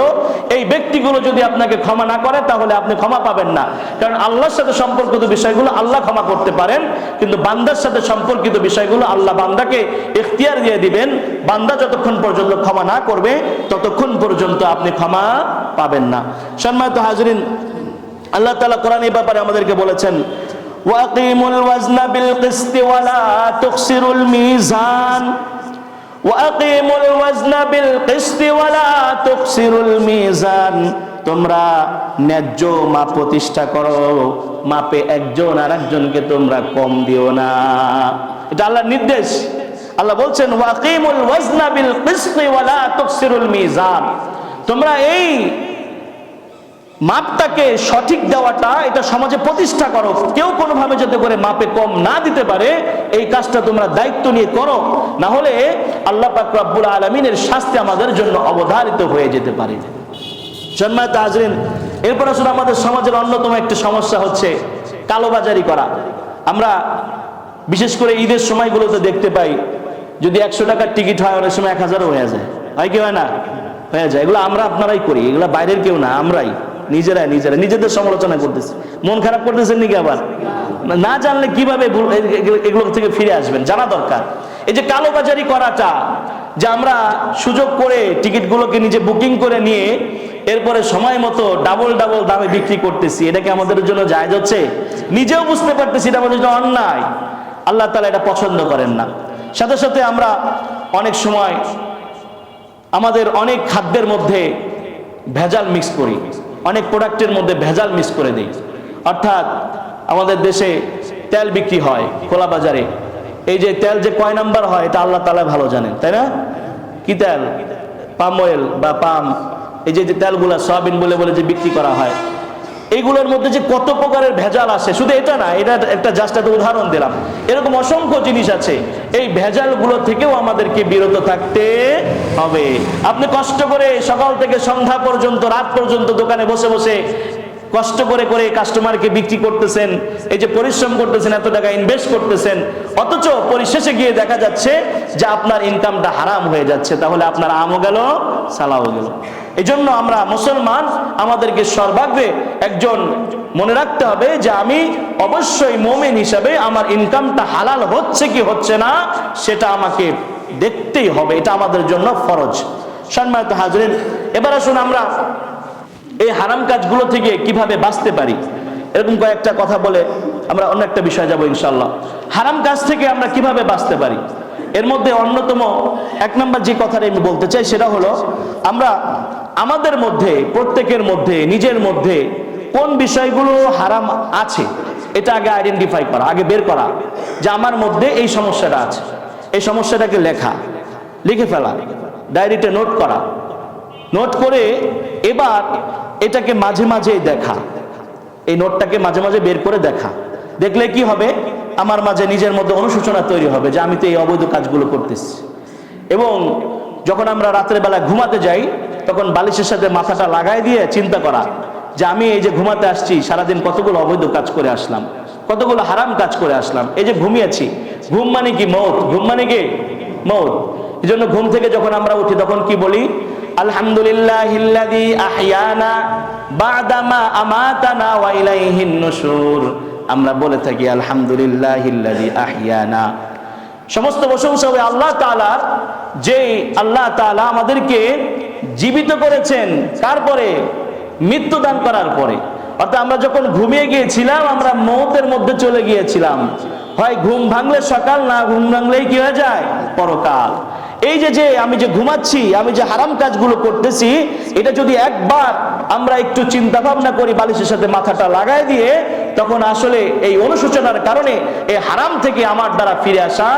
এই ব্যক্তিগুলো যদি আপনাকে ক্ষমা না করে তাহলে আপনি ক্ষমা পাবেন না, কারণ আল্লাহর সাথে সম্পর্কিত বিষয়গুলো আল্লাহ ক্ষমা করতে পারেন, কিন্তু বান্দার সাথে সম্পর্কিত বিষয়গুলো আল্লাহ বান্দাকে ইখতিয়ার দিয়ে দিবেন। বান্দা যতক্ষণ পর্যন্ত ক্ষমা না করবে ততক্ষণ পর্যন্ত আপনি ক্ষমা পাবেন না। সম্মানিত হাজরিন, আল্লাহ তাআলা কোরআন এই ব্যাপারে আমাদেরকে বলেছেন, ওয়াকিমুল ওয়াজনা বিল কিসতি ওয়ালা তুখসিরুল মিজান, ওয়াকিমুল ওয়াজনা বিল কিসতি ওয়ালা তুখসিরুল মিজান, তোমরা ন্যায্য মাপ প্রতিষ্ঠা করো, মাপে একজন আরেকজনকে তোমরা কম দিও না। এটা আল্লাহর নির্দেশ। আল্লাহ বলছেন ওয়াকিমুল ওয়াজনা বিল কিসতি ওয়ালা তুখসিরুল মিজান, তোমরা এই মাপটাকে সঠিক দেওয়াটা, এটা সমাজে প্রতিষ্ঠা করো। কেউ কোনোভাবে যাতে করে মাপে কম না দিতে পারে, এই কাজটা তোমরা দায়িত্ব নিয়ে করো, না হলে আল্লাহ পাক রব্বুল আলামিনের শাস্তি আমাদের জন্য অবধারিত হয়ে যেতে পারে। সম্মানিত হাজরিন, এরপর আসলে আমাদের সমাজের অন্যতম একটা সমস্যা হচ্ছে কালোবাজারি করা। আমরা বিশেষ করে ঈদের সময়গুলোতে দেখতে পাই, যদি 100 টাকার টিকিট হয় অনেক সময় 1000ও হয়ে যায়, হয় কি হয় না? হয়ে যায়। এগুলো আমরা আপনারাই করি, এগুলো বাইরের কেউ না, আমরাই নিজেদের সমালোচনা করতেছি। মন খারাপ করতেছেন নাকি? আবার না জানলে কিভাবে এগুলো থেকে ফিরে আসবেন? জানা দরকার। এই যে কালোবাজারি করাটা, যে আমরা সুযোগ করে টিকিটগুলোকে নিজে বুকিং করে নিয়ে এরপরে সময় মতো ডাবল দামে বিক্রি করতেছি, এটা কি আমাদের জন্য জায়েজ হচ্ছে? নিজেও বুঝতে পারতেছি এটা আমাদের জন্য অন্যায়। আল্লাহ তাআলা এটা পছন্দ করেন না। সাথে সাথে আমরা অনেক সময় আমাদের অনেক খাদ্যের মধ্যে ভেজাল মিক্স করি, অনেক প্রোডাক্টের মধ্যে ভেজাল মিক্স করে দিই। অর্থাৎ আমাদের দেশে তেল বিক্রি হয় খোলা বাজারে, এই যে তেল যে কয় নাম্বার হয় এটা আল্লাহ তাআলা ভালো জানেন, তাই না? কি তেল? পাম অয়েল বা পাম, এই যে তেলগুলা সয়াবিন বলে যে বিক্রি করা হয়, এইগুলোর মধ্যে যে কত প্রকারের ভেজাল আসে। শুধু এটা না, এটা একটা জাস্ট একটা উদাহরণ দিলাম, এরকম অসংখ্য জিনিস আছে। এই ভেজালগুলো থেকেও আমাদেরকে বিরত থাকতে হবে। আপনি কষ্ট করে সকাল থেকে সন্ধ্যা পর্যন্ত, রাত পর্যন্ত দোকানে বসে বসে কষ্ট করে কাস্টমারকে বিক্রি করতেছেন, এই যে পরিশ্রম করতেছেন, এত টাকা ইনভেস্ট করতেছেন, অথচ পরিশেষে গিয়ে দেখা যাচ্ছে যে আপনার ইনকামটা হারাম হয়ে যাচ্ছে, তাহলে আপনার আমও গেল, সালাও গেল। এই জন্য আমরা মুসলমান, আমাদেরকে সর্বাগ্রে একজন মনে রাখতে হবে যে আমি অবশ্যই মুমিন হিসাবে আমার ইনকামটা হালাল হচ্ছে কি হচ্ছে না সেটা আমাকে দেখতেই হবে, এটা আমাদের জন্য ফরজ। সম্মানিত হাজরিন, এবার আসুন আমরা এই হারাম কাজগুলো থেকে কিভাবে বাঁচতে পারি, এরকম কয়েকটা কথা বলে আমরা অন্য একটা বিষয় যাব ইনশাআল্লাহ। হারাম কাজ থেকে আমরা কিভাবে বাঁচতে পারি, এর মধ্যে অন্যতম এক নম্বর যে কথাটা আমি বলতে চাই সেটা হলো, আমরা আমাদের মধ্যে, প্রত্যেকের মধ্যে, নিজের মধ্যে কোন বিষয়গুলো হারাম আছে এটা আগে আইডেন্টিফাই করা, আগে বের করা যে আমার মধ্যে এই সমস্যাটা আছে। এই সমস্যাটাকে লিখে ফেলা, ডায়েরিতে নোট করা, নোট করে এবার এটাকে মাঝে মাঝে দেখা, এই নোটটাকে মাঝে মাঝে বের করে দেখা। দেখলে কি হবে, আমার মাঝে নিজের মধ্যে অনুশোচনা তৈরি হবে যে আমি তো এই অবৈধ কাজগুলো করতেছি। এবং যখন আমরা রাতের বেলা ঘুমাতে যাই তখন বালিশের সাথে মাথাটা লাগাই দিয়ে চিন্তা করা যে আমি এই যে ঘুমাতে আসছি সারাদিন কতগুলো অবৈধ কাজ করে আসলাম, কতগুলো হারাম কাজ করে আসলাম। এই যে ঘুমিয়েছি, ঘুম মানে কি? মৌত। ঘুম মানে কি? মৌত। এই জন্য ঘুম থেকে যখন আমরা উঠি তখন কি বলি? আলহামদুলিল্লাহিল্লাযী আহইয়ানা বা'দামা আমাতানা ওয়া ইলাইহিন নুশুর। আমরা বলে থাকি আলহামদুলিল্লাহিল্লাযী আহইয়ানা। সমস্ত প্রশংসা হবে আল্লাহ তাআলার, যে আল্লাহ তাআলা আমাদেরকে জীবিত করেছেন, তারপরে মৃত্যু দান করার পরে। অর্থাৎ আমরা যখন ঘুমিয়ে গিয়েছিলাম আমরা মৌতের মধ্যে চলে গিয়েছিলাম, হয় ঘুম ভাঙলে সকাল, না ঘুম ভাঙলেই কি হয়ে যায়? পরকাল। এই যে আমি যে ঘুমাচ্ছি, আমি যে হারাম কাজগুলো করতেছি, এটা যদি একবার আমরা একটু চিন্তা ভাবনা করি বালিশের সাথে মাথাটা লাগাই দিয়ে, তখন আসলে এই অনুশোচনার কারণে এই হারাম থেকে আমার দ্বারা ফিরে আসা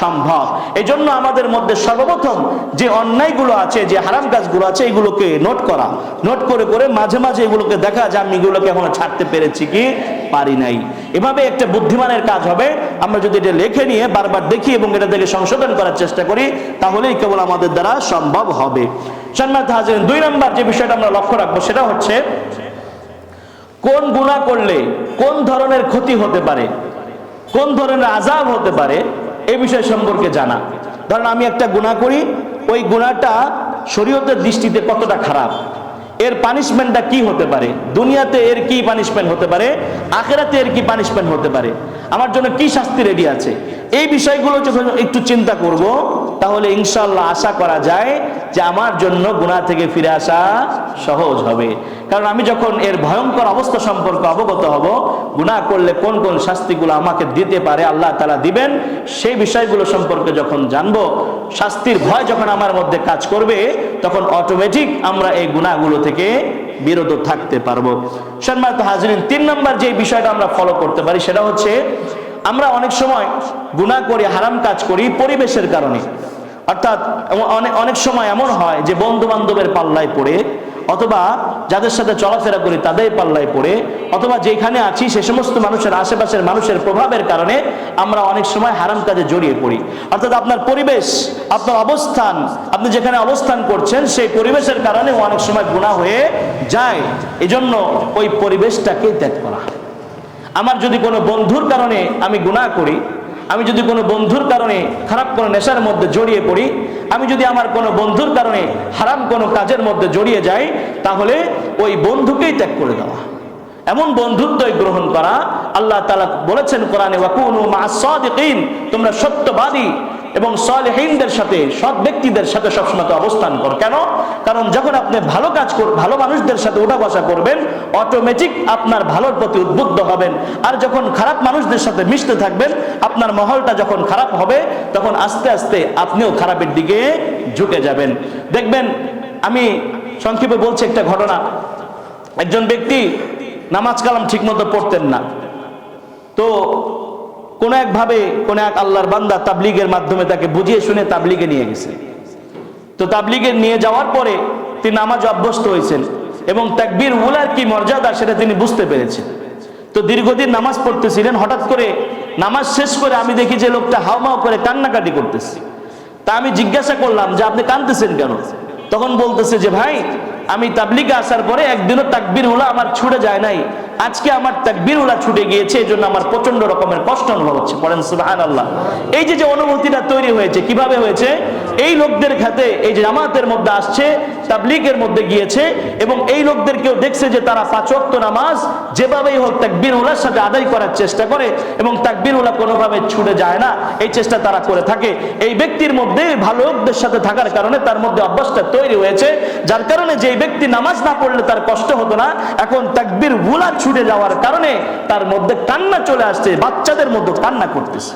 সম্ভব। এই জন্য আমাদের মধ্যে সর্বপ্রথম যে অন্যায়গুলো আছে, যে হারাম কাজগুলো আছে, এগুলোকে নোট করা, নোট করে মাঝে মাঝে এগুলোকে দেখা যে আমি এগুলোকে এখনো ছাড়তে পেরেছি কি পারি নাই। এভাবে একটা বুদ্ধিমানের কাজ হবে। আমরা যদি এটা লিখে নিয়ে বারবার দেখি এবং এটা থেকে সংশোধন করার চেষ্টা করি, তাহলেই কেবল আমাদের দ্বারা সম্ভব হবে। সম্মানিত হাজিরিন, 2 নম্বর যে বিষয়টা আমরা লক্ষ্য রাখবো সেটা হচ্ছে কোন গুনাহ করলে কোন ধরনের ক্ষতি হতে পারে, কোন ধরনের আযাব হতে পারে, এই বিষয় সম্পর্কে জানা। ধরেন আমি একটা গুনাহ করি, ওই গুনাহটা শরীয়তের দৃষ্টিতে কতটা খারাপ, এর পানিশমেন্টটা কি হতে পারে, দুনিয়াতে এর কি পানিশমেন্ট হতে পারে, আখিরাতে এর কি পানিশমেন্ট হতে পারে, আমার জন্য কি শাস্তি রেডি আছে, এই বিষয়গুলো যখন একটু চিন্তা করব, তাহলে ইনশাআল্লাহ আশা করা যায় যে আমার জন্য গুনাহ থেকে ফিরে আসা সহজ হবে। কারণ আমি যখন এর ভয়ঙ্কর অবস্থা সম্পর্কে অবগত হব, গুনাহ করলে কোন কোন শাস্তিগুলো আমাকে দিতে পারে, আল্লাহ তাআলা দিবেন, সেই বিষয়গুলো সম্পর্কে যখন জানবো, শাস্তির ভয় যখন আমার মধ্যে কাজ করবে, তখন অটোমেটিক আমরা এই গুনাহগুলো থেকে বিরত থাকতে পারবো। সম্মানিত হাজিরিন, 3 নম্বর যে বিষয়টা আমরা ফলো করতে পারি সেটা হচ্ছে আমরা অনেক সময় গুনাহ করি, হারাম কাজ করি পরিবেশের কারণে। অর্থাৎ অনেক সময় এমন হয় যে বন্ধু বান্ধবের পাল্লায় পড়ে, অথবা যাদের সাথে চলাফেরা করি তাদের পাল্লায় পড়ে, অথবা যেখানে আছি সে সমস্ত মানুষের, আশেপাশের মানুষের প্রভাবের কারণে আমরা অনেক সময় হারাম কাজে জড়িয়ে পড়ি। অর্থাৎ আপনার পরিবেশ, আপনার অবস্থান, আপনি যেখানে অবস্থান করছেন সেই পরিবেশের কারণে অনেক সময় গুনাহ হয়ে যায়। এজন্য ওই পরিবেশটাকে ত্যাগ করা। আমার যদি কোনো বন্ধুর কারণে আমি গুনাহ করি, আমি যদি কোনো বন্ধুর কারণে খারাপ কোনো নেশার মধ্যে জড়িয়ে পড়ি, আমি যদি আমার কোনো বন্ধুর কারণে হারাম কোনো কাজের মধ্যে জড়িয়ে যাই, তাহলে ওই বন্ধুকেই ত্যাগ করে দেওয়া, এমন বন্ধুত্বই গ্রহণ করা। আল্লাহ তাআলা বলেছেন কোরআনে, ওয়াকুনু মা'আস সাদিকিন, তোমরা সত্যবাদী এবং সালেহিনদের সাথে, সৎ ব্যক্তিদের সাথে সবসময় অবস্থান করো। কেন? কারণ যখন আপনি ভালো কাজ করবেন, ভালো মানুষদের সাথে ওঠা বসা করবেন, অটোমেটিক আপনার ভালোর প্রতি উদ্বুদ্ধ হবেন। আর যখন খারাপ মানুষদের সাথে মিশতে থাকবেন, আপনার মহলটা যখন খারাপ হবে, তখন আস্তে আস্তে আপনিও খারাপের দিকে ঝুঁকে যাবেন। দেখবেন, আমি সংক্ষেপে বলছি একটা ঘটনা। একজন ব্যক্তি নামাজ কালাম ঠিক মতো পড়তেন না, তো কোন এক আল্লাহর বান্দা তাবলীগের মাধ্যমে তাকে বুঝিয়ে শুনে তাবলীগে নিয়ে গেছে। তো তাবলীগে নিয়ে যাওয়ার পরে তিনি নামাজ অভ্যস্ত হয়েছেন এবং তাকবীর উলার কি মর্যাদা সেটা তিনি বুঝতে পেরেছেন। তো দীর্ঘদিন নামাজ পড়তেছিলেন, হঠাৎ করে নামাজ শেষ করে আমি দেখি যে লোকটা হাওমাও করে কান্নাকাটি করতেছে। তা আমি জিজ্ঞাসা করলাম যে আপনি কাঁদতেছেন কেন? তখন বলতেছে যে ভাই, আমি তাবলীগে আসার পরে একদিনও তাকবীর উলা আমার ছুটে যায় নাই, আজকে আমার তাকবীর উলা ছুটে গিয়েছে, এই জন্য আমার প্রচন্ড রকমের কষ্ট অনুভব হচ্ছে। পড়েন সুবহানাল্লাহ। এই যে অনুভূতিটা তৈরি হয়েছে, কিভাবে হয়েছে? এই লোকদের খাতে, এই যে জামাতের মধ্যে আসছে, তাবলীগের মধ্যে গিয়েছে এবং এই লোকদেরকেও দেখছে যে তারা 5 ওয়াক্ত নামাজ যেভাবেই হোক তাকবীর উলার সাথে আদায় করার চেষ্টা করে এবং তাকবীর উলা কোনোভাবে ছুটে যায় না, এই চেষ্টা তারা করে থাকে। এই ব্যক্তির মধ্যে ভালো লোকদের সাথে থাকার কারণে তার মধ্যে অভ্যাসটা তৈরি হয়েছে, যার কারণে যে ব্যক্তি নামাজ না পড়লে তার কষ্ট হতো না, এখন তাকবীর উলা ছুটে যাওয়ার কারণে তার মধ্যে কান্না চলে আসছে, বাচ্চাদের মধ্যে কান্না করতেছে।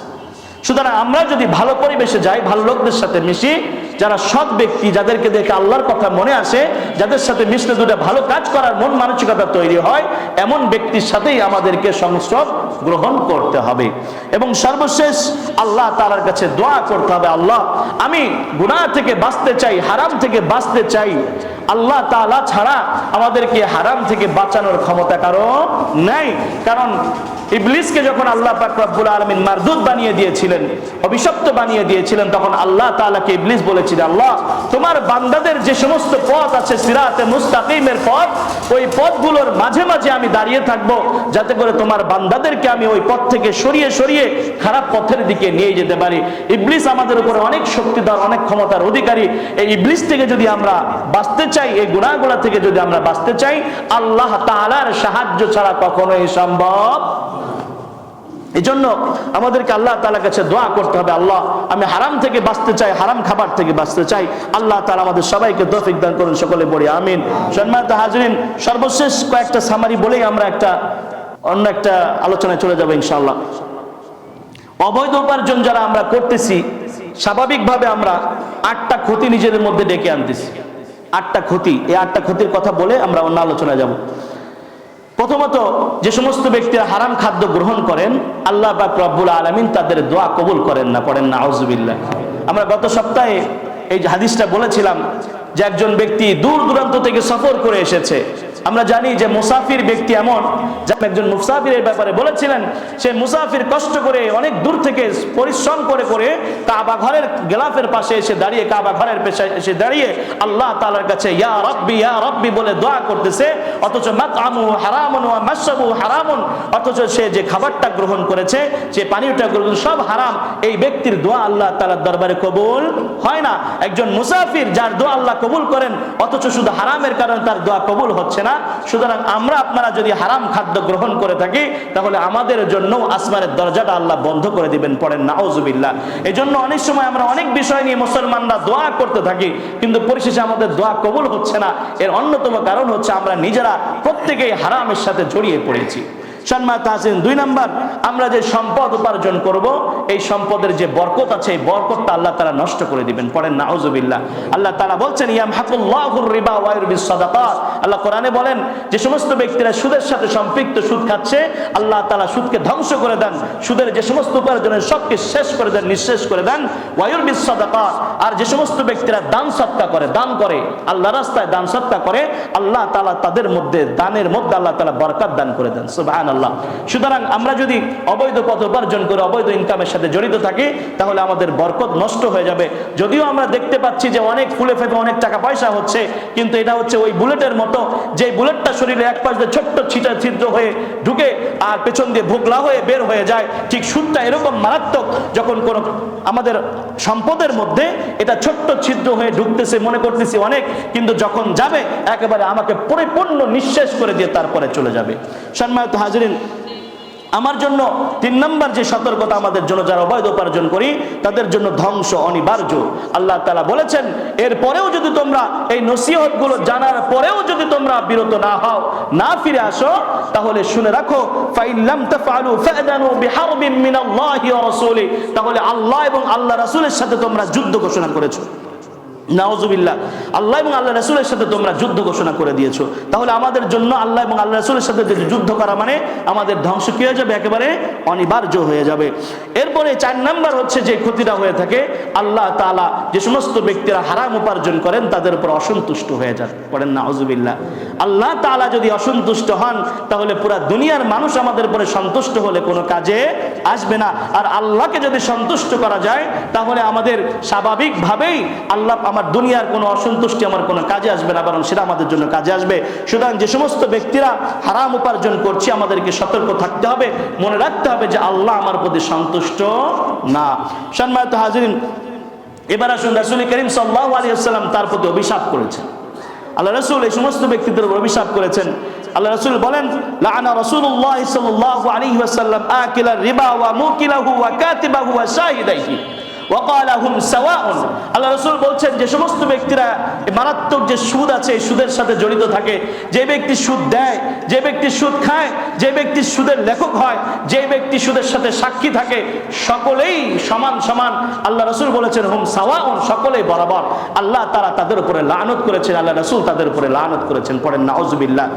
সুতরাং আমরা যদি ভালো পরিবেশে যাই, ভালো লোকদের সাথে মিশি, যারা সৎ ব্যক্তি, যাদেরকে দেখে আল্লাহর কথা মনে আসে, যাদের সাথে মিশলে দুটো ভালো কাজ করার মন মানসিকতা তৈরি হয়, এমন ব্যক্তির সাথেই আমাদেরকে সংস্রব গ্রহণ করতে হবে। এবং সর্বশেষ আল্লাহ তাআলার কাছে দোয়া করতে হবে, আল্লাহ আমি গুনাহ থেকে বাঁচতে চাই, হারাম থেকে বাঁচতে চাই। আল্লাহ তাআলা ছাড়া আমাদেরকে হারাম থেকে বাঁচানোর ক্ষমতা কারো নাই। কারণ ইবলিসকে যখন আল্লাহ পাক রব্বুল আলামিন মারদুদ বানিয়ে দিয়েছিলেন, অভিশপ্ত বানিয়ে দিয়েছিলেন, তখন আল্লাহ তাআলাকে ইবলিস বলেছিল, আল্লাহ তোমার বান্দাদের যে সমস্ত পথ আছে সিরাতে মুস্তাকিমের পথ, ওই পথগুলোর মাঝে মাঝে আমি দাঁড়িয়ে থাকব, যাতে করে তোমার বান্দাদেরকে আমি ওই পথ থেকে সরিয়ে সরিয়ে খারাপ পথের দিকে নিয়ে যেতে পারি। ইবলিস আমাদের উপরে অনেক শক্তিধর, অনেক ক্ষমতার অধিকারী। এই ইবলিস থেকে যদি আমরা বাঁচতে চাই, এই গুনাহগুলো থেকে যদি আমরা বাঁচতে চাই, আল্লাহ তাআলার সাহায্য ছাড়া কখনোই সম্ভব। এই জন্য আমাদেরকে আল্লাহ তাআলার কাছে দোয়া করতে হবে, আল্লাহ আমি হারাম থেকে বাঁচতে চাই, হারাম খাবার থেকে বাঁচতে চাই। আল্লাহ তাআলা আমাদের সবাইকে তৌফিক দান করুন, সকলে বলি আমিন। সম্মানিত হাজরিন, সর্বশেষ কয়েকটা সামারি বলেই আমরা অন্য একটা আলোচনায় চলে যাব ইনশাআল্লাহ। অবৈধ উপার্জন যারা আমরা করতেছি, স্বাভাবিকভাবে আমরা 8টা ক্ষতি নিজেদের মধ্যে ডেকে আনতেছি। 8টা ক্ষতি, এই 8টা ক্ষতির কথা বলে আমরা অন্য আলোচনায় যাব। প্রথমত, যে সমস্ত ব্যক্তিরা হারাম খাদ্য গ্রহণ করেন, আল্লাহ পাক রব্বুল আলামিন তাদের দোয়া কবুল করেন না। পড়েন না আউযুবিল্লাহ। আমরা গত সপ্তাহে এই হাদিসটা বলেছিলাম যে একজন ব্যক্তি দূর দূরান্ত থেকে সফর করে এসেছে। আমরা জানি যে মুসাফির ব্যক্তি এমন, যে একজন মুসাফিরের ব্যাপারে বলেছিলেন, সে মুসাফির কষ্ট করে অনেক দূর থেকে পরিশ্রম করে করে কাবা ঘরের গেলাফের পাশে এসে দাঁড়িয়ে, কাবা ঘরের পেশায় এসে দাঁড়িয়ে আল্লাহ তাআলার কাছে ইয়া রাব্বি বলে দোয়া করতেছে, অথচ মাতআমু হারামুন ওয়া মাশরাবু হারামুন, অথচ সে যে খাবারটা গ্রহণ করেছে, যে পানীয়টা গ্রহণ সব হারাম। এই ব্যক্তির দোয়া আল্লাহ তাআলার দরবারে কবুল হয় না। একজন মুসাফির যার দোয়া আল্লাহ কবুল করেন, অথচ শুধু হারামের কারণে তার দোয়া কবুল হচ্ছে না। সুতরাং আপনারা যদি হারাম খাদ্য গ্রহণ করে থাকি, তাহলে আমাদের জন্য আসমানের দরজাটা আল্লাহ বন্ধ করে দিবেন। পড়েন নাউযুবিল্লাহ। এই জন্য অনেক সময় আমরা অনেক বিষয় নিয়ে মুসলমানরা দোয়া করতে থাকি, কিন্তু পরিশেষে আমাদের দোয়া কবুল হচ্ছে না। এর অন্যতম কারণ হচ্ছে আমরা নিজেরা প্রত্যেকেই হারামের সাথে জড়িয়ে পড়েছি। সম্মানিত হাজিরিন, 2 নাম্বার, আমরা যে সম্পদ উপার্জন করব, এই সম্পদের যে বরকত আছে, এই বরকতটা আল্লাহ তাআলা নষ্ট করে দিবেন। পড়েন নাউযুবিল্লাহ। আল্লাহ তাআলা বলছেন ইয়ামহাকুল্লাহুর রিবা ওয়া ইউরবিস সাদাকাত। আল্লাহ কোরআনে বলেন যে সমস্ত ব্যক্তিরা সুদের সাথে সম্পৃক্ত, সুদ খাচ্ছে, আল্লাহ তাআলা সুদকে ধ্বংস করে দেন, সুদের যে সমস্ত উপার্জনের সবকে শেষ করে দেন, নিঃশেষ করে দেন। ওয়া ইউরবিস সাদাকাত, আর যে সমস্ত ব্যক্তিরা দান সদকা করে, দান করে, আল্লাহর রাস্তায় দান সদকা করে, আল্লাহ তাআলা তাদের মধ্যে, দানের মধ্যে আল্লাহ তাআলা বরকত দান করে দেন। সুবহানাল্লাহ। সুতরাং আমরা যদি অবৈধ পথ উপার্জন করে অবৈধ ইনকামের সাথে জড়িত থাকি তাহলে আমাদের বরকত নষ্ট হয়ে যাবে। যদিও আমরা দেখতে পাচ্ছি যে অনেক ফুলে ফেপে অনেক টাকা পয়সা হচ্ছে, কিন্তু এটা হচ্ছে ওই বুলেটের মতো, যে বুলেটটা শরীরে এক পাশ দিয়ে ছোট্ট ছিদ্র হয়ে ঢুকে আর পেছন দিয়ে ভোগলা হয়ে বের হয়ে যায়। ঠিক সুদটা এরকম মারাত্মক, যখন কোন আমাদের সম্পদের মধ্যে এটা ছোট্ট ছিদ্র হয়ে ঢুকতেছে, মনে করতেছি অনেক, কিন্তু যখন যাবে একেবারে আমাকে পরিপূর্ণ নিঃশেষ করে দিয়ে তারপরে চলে যাবে। সম্মানিত হাজিরিন, আমার জন্য 3 নম্বর যে সতর্কতা আমাদের জন্য, যারা অবৈধ উপার্জন করি তাদের জন্য ধ্বংস অনিবার্য। আল্লাহ তাআলা বলেছেন, এরপরেও যদি তোমরা এই নসিহত গুলো জানার পরেও যদি তোমরা বিরত না হও, না ফিরে আসো, তাহলে শুনে রাখো, ফাইল্লাম তাফআলু ফা'দানু বিহারবিন মিনাল্লাহি ওয়া রাসূলি, তাহলে আল্লাহ এবং আল্লাহ রাসূলের সাথে তোমরা যুদ্ধ ঘোষণা করেছো। নাউজুবিল্লাহ, আল্লাহ এবং আল্লাহ রাসূলের সাথে তোমরা যুদ্ধ ঘোষণা করে দিয়েছো। তাহলে আমাদের জন্য আল্লাহ এবং আল্লাহ রাসূলের সাথে যুদ্ধ করা মানে আমাদের ধ্বংস কি হয়ে যাবে, একেবারে অনিবার্য হয়ে যাবে। এরপরে 4 নাম্বার হচ্ছে যে ক্ষতিটা হয়ে থাকে, আল্লাহ তাআলা যে সমস্ত ব্যক্তিরা হারাম উপার্জন করেন তাদের উপর অসন্তুষ্ট হয়ে যান। পড়েন নাউজুবিল্লাহ। আল্লাহ তাআলা যদি অসন্তুষ্ট হন তাহলে পুরা দুনিয়ার মানুষ আমাদের উপরে সন্তুষ্ট হলে কোনো কাজে আসবে না। আর আল্লাহকে যদি সন্তুষ্ট করা যায় তাহলে আমাদের স্বাভাবিকভাবেই আল্লাহ, আমার দুনিয়ার কোনো অসন্তুষ্টি আমার কোনো কাজে আসবে না, বরং সেটা আমাদের জন্য কাজে আসবে। সুতরাং যে সমস্ত ব্যক্তিরা হারাম উপার্জন করছে আমাদেরকে সতর্ক থাকতে হবে, মনে রাখতে হবে যে আল্লাহ আমার প্রতি সন্তুষ্ট না। সম্মানিত হাজিরিন, এবার আসুন, রাসূল করিম সাল্লাল্লাহু আলাইহি ওয়াসাল্লাম তার প্রতি অভিশাপ করেছেন। আল্লাহ রাসূল এই সমস্ত ব্যক্তিদের উপর অভিশাপ করেছেন। আল্লাহ রাসূল বলেন, লাআনা রাসূলুল্লাহ সাল্লাল্লাহু আলাইহি ওয়াসাল্লাম আকিলার রিবা ওয়া মুকিলাহু ওয়া কাতিবাহু ওয়া শাহিদাইহি ওয়াকালাহুম সাওয়াউন। আল্লাহ রাসূল বলছেন, যে সমস্ত ব্যক্তিরা মারাত্মক যে সুদ আছে এই সুদের সাথে জড়িত থাকে, যে ব্যক্তি সুদ দেয়, যে ব্যক্তি সুদ খায়, যে ব্যক্তি সুদের লেখক হয়, যে ব্যক্তি সুদের সাথে সাক্ষী থাকে, সকলেই সমান সমান। আল্লাহ রাসূল বলেছেন হুম সাওয়াউন, সকলেই বরাবর। আল্লাহ তাআলা তাদের উপরে লানত করেছেন, আল্লাহ রাসূল তাদের উপরে লানত করেছেন। পড়েন নাউজুবিল্লাহ।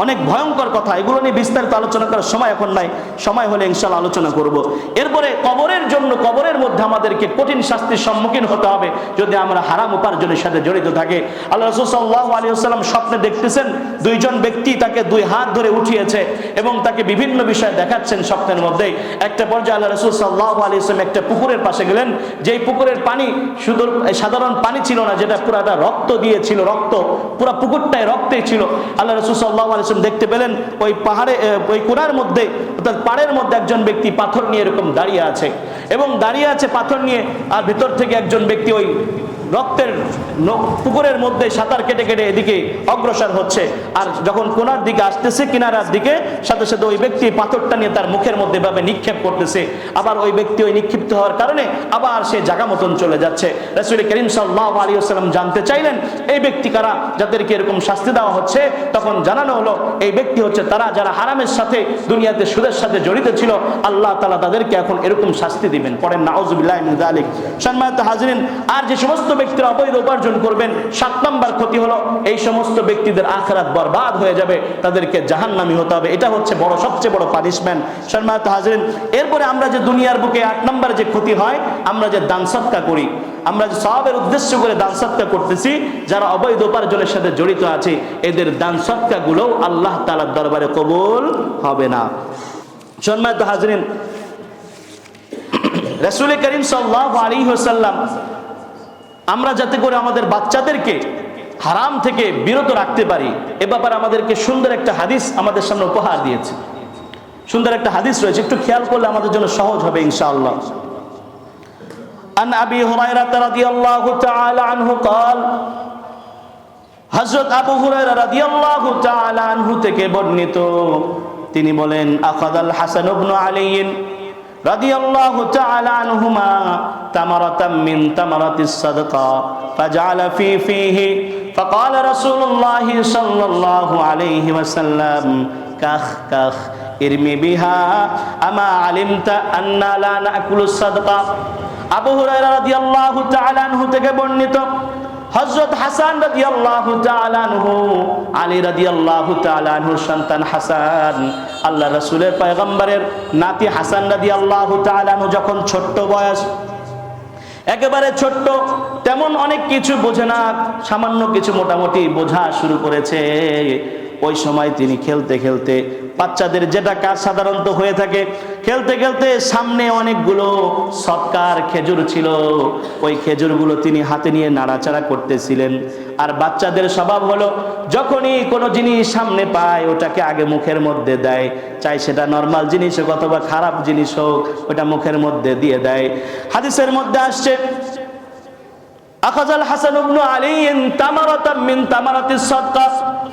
অনেক ভয়ঙ্কর কথা, এগুলো নিয়ে বিস্তারিত আলোচনা করার সময় এখন নাই, সময় হলে ইনশাআল্লাহ আলোচনা করব। এরপরে কবরের জন্য, কবরের মধ্যে আমাদেরকে কঠিন শাস্তির সম্মুখীন হতে হবে যদি আমরা হারাম উপার্জনের সাথে জড়িত থাকি। আল্লাহ রাসূল সাল্লাল্লাহু আলাইহি ওয়াসাল্লাম স্বপ্নে দেখতেছেন 2 জন ব্যক্তি তাকে 2 হাত ধরে উঠিয়েছে এবং তাকে বিভিন্ন বিষয় দেখাচ্ছেন স্বপ্নের মধ্যে। একটা পর্যায়ে আল্লাহ রাসূল সাল্লাল্লাহু আলাইহি ওয়াসাল্লাম একটা পুকুরের পাশে গেলেন, যেই পুকুরের পানি শুধু সাধারণ পানি ছিল না, যেটা পুরাটা রক্ত দিয়ে ছিল, রক্ত, পুরো পুকুরটাই রক্তেই ছিল। আল্লাহ রাসূল সাল্লাল্লাহু আলাইহি ওয়াসাল্লাম দেখতে পেলেন ওই পাহাড়ে, ওই কোণার মধ্যে, অর্থাৎ পাড়ের মধ্যে একজন ব্যক্তি পাথর নিয়ে এরকম দাঁড়িয়ে আছে, এবং দাঁড়িয়ে আছে পাথর নিয়ে, আর ভিতর থেকে একজন ব্যক্তি ওই রক্তের পুকুরের মধ্যে সাঁতার কেটে কেটে এদিকে অগ্রসর হচ্ছে। আর যখন কোনার দিকে আসতেছে, কিনারার দিকে, সাথে সাথে ওই ব্যক্তি পাথরটা নিয়ে তার মুখের মধ্যে ভাবে নিক্ষেপ করতেছে। আবার ওই ব্যক্তি ওই নিক্ষিপ্ত হওয়ার কারণে আবার সে জায়গা মতন চলে যাচ্ছে। রাসূল করিম সাল্লাল্লাহু আলাইহি ওয়াসাল্লাম জানতে চাইলেন এই ব্যক্তি কারা, যাদেরকে এরকম শাস্তি দেওয়া হচ্ছে। তখন জানানো হলো এই ব্যক্তি হচ্ছে তারা যারা হারামের সাথে, দুনিয়াতে সুদের সাথে জড়িত ছিল, আল্লাহ তাআলা তাদেরকে এখন এরকম শাস্তি দিবেন। পড়েন নাউজুবিল্লাহি মিন যালিক। সম্মানিত হাজিরিন, আর যে সমস্ত ব্যক্তিরা অবৈধ উপার্জন করবেন, 7 নম্বর ক্ষতি হলো এই সমস্ত ব্যক্তিদের আখিরাত বরবাদ হয়ে যাবে, তাদেরকে জাহান্নামী হতে হবে। এটা হচ্ছে বড়, সবচেয়ে বড় পানিশমেন্ট। সম্মানিত হাজিরিন, এরপরে আমরা যে দুনিয়ার বুকে 8 নম্বর যে ক্ষতি হয়, আমরা যে দান সদকা করি, আমরা যে সওয়াবের উদ্দেশ্য করে দান সদকা করতেছি, যারা অবৈধ উপার্জনের সাথে জড়িত আছে এদের দান সদকা গুলো আল্লাহ তাআলার দরবারে কবুল হবে না। সম্মানিত হাজিরিন, রাসূল করিম সাল্লাল্লাহু আলাইহি ওয়াসাল্লাম আমরা যাতে করে আমাদের বাচ্চাদেরকে হারাম থেকে বিরত রাখতে পারি এ ব্যাপারে আমাদেরকে সুন্দর একটা হাদিস আমাদের সামনে উপহার দিয়েছে। সুন্দর একটা হাদিস রয়েছে, একটু খেয়াল করলে আমাদের জন্য সহজ হবে ইনশাআল্লাহ। আন আবি হুরায়রা রাদিয়াল্লাহু তাআলা আনহু قال, হযরত আবু হুরায়রা রাদিয়াল্লাহু তাআলা আনহু থেকে বর্ণিত, তিনি বলেন, আখাযাল হাসান ইবনে আলী রাদিয়াল্লাহু তাআলা আনহুমা তামারাতাম মিন তামারাতিস সাদাকা ফাজআলা ফিহি ফাকালা রাসূলুল্লাহ সাল্লাল্লাহু আলাইহি ওয়াসাল্লাম কাখ কাখ ইরমি বিহা আমা আলিমতা আন্না লা নাকুলুস সাদাকা। আবু হুরায়রা রাদিয়াল্লাহু তাআলা আনহু থেকে বর্ণিত, হযরত হাসান রাদিয়াল্লাহু তাআলা আনহু, আলী রাদিয়াল্লাহু তাআলা আনহুর সন্তান হাসান, আল্লাহ রাসূলের পয়গম্বরের নাতি হাসান রাদিয়াল্লাহু তাআলা আনহু যখন ছোট্ট বয়স, একেবারে ছোট্ট, তেমন অনেক কিছু বোঝে না, সামান্য কিছু মোটামুটি বোঝা শুরু করেছে। ওই সময় তিনি খেলতে খেলতে, বাচ্চাদের যেটা কাজ সাধারণত হয়ে থাকে, খেলতে খেলতে সামনে অনেকগুলো সৎকার খেজুর ছিল, ওই খেজুরগুলো তিনি হাতে নিয়ে নাড়াচাড়া করতেছিলেন। আর বাচ্চাদের স্বভাব হলো যখনই কোনো জিনিস সামনে পায় ওটাকে আগে মুখের মধ্যে দেয়, চাই সেটা নর্মাল জিনিস হোক অথবা খারাপ জিনিস হোক, ওটা মুখের মধ্যে দিয়ে দেয়। হাদিসের মধ্যে আসছে, আখাযাল হাসান ইবনে আলী তামারাতাম মিন তামারাতিস সাদকা,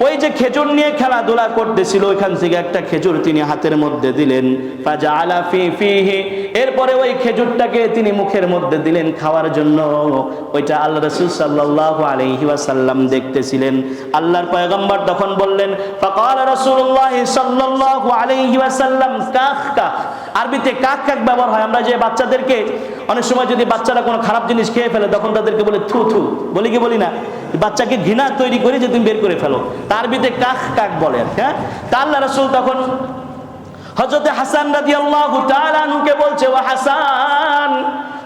ওই যে খেজুর নিয়ে খেলাধুলা করতেছিল ওইখান থেকে একটা খেজুর তিনি হাতের মধ্যে দিলেন। ফাজাআলা ফিহি, এরপরে ওই খেজুরটাকে তিনি মুখের মধ্যে দিলেন খাওয়ার জন্য। ওইটা আল্লাহ রাসূল সাল্লাল্লাহু আলাইহি ওয়াসাল্লাম দেখতেছিলেন। আল্লাহর পয়গম্বর তখন বললেন, ফাকাল রাসূলুল্লাহ সাল্লাল্লাহু আলাইহি ওয়াসাল্লাম কাখ কাখ, আরবিতে কাক কাক ব্যবহার হয়। আমরা যে বাচ্চাদেরকে অনেক সময় যদি বাচ্চারা কোনো খারাপ জিনিস খেয়ে ফেলে তখন তাদেরকে বলে থু থু, বলি কি বলি না? বাচ্চাকে ঘৃণা তৈরি করে যে তুমি বের করে ফেলো, তার বিতে কাক কাক বলে। হ্যাঁ, তা আল্লাহ রাসূল তখন হযরত হাসান রাদিয়াল্লাহু তাআলা আনহুকে বলছে, ও হাসান,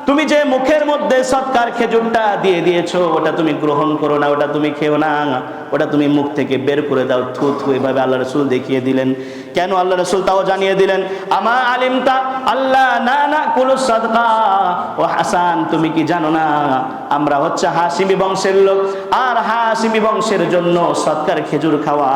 তুমি যে মুখের মধ্যে সৎকার খেজুরটা দিয়ে দিয়েছো ওটা তুমি গ্রহণ করো না, ওটা তুমি খেও না, ওটা তুমি মুখ থেকে বের করে দাও, থু থু। এভাবে আল্লাহ রাসূল দেখিয়ে দিলেন। কেন আল্লাহ রাসূল তাও জানিয়ে দিলেন, আমা আলিমতা আল্লাহ না না কুলু সাদকা, ও হাসান তুমি কি জানো না আমরা হচ্ছে হাশিমি বংশের লোক, আর হাশিমি বংশের জন্য সৎকার খেজুর খাওয়া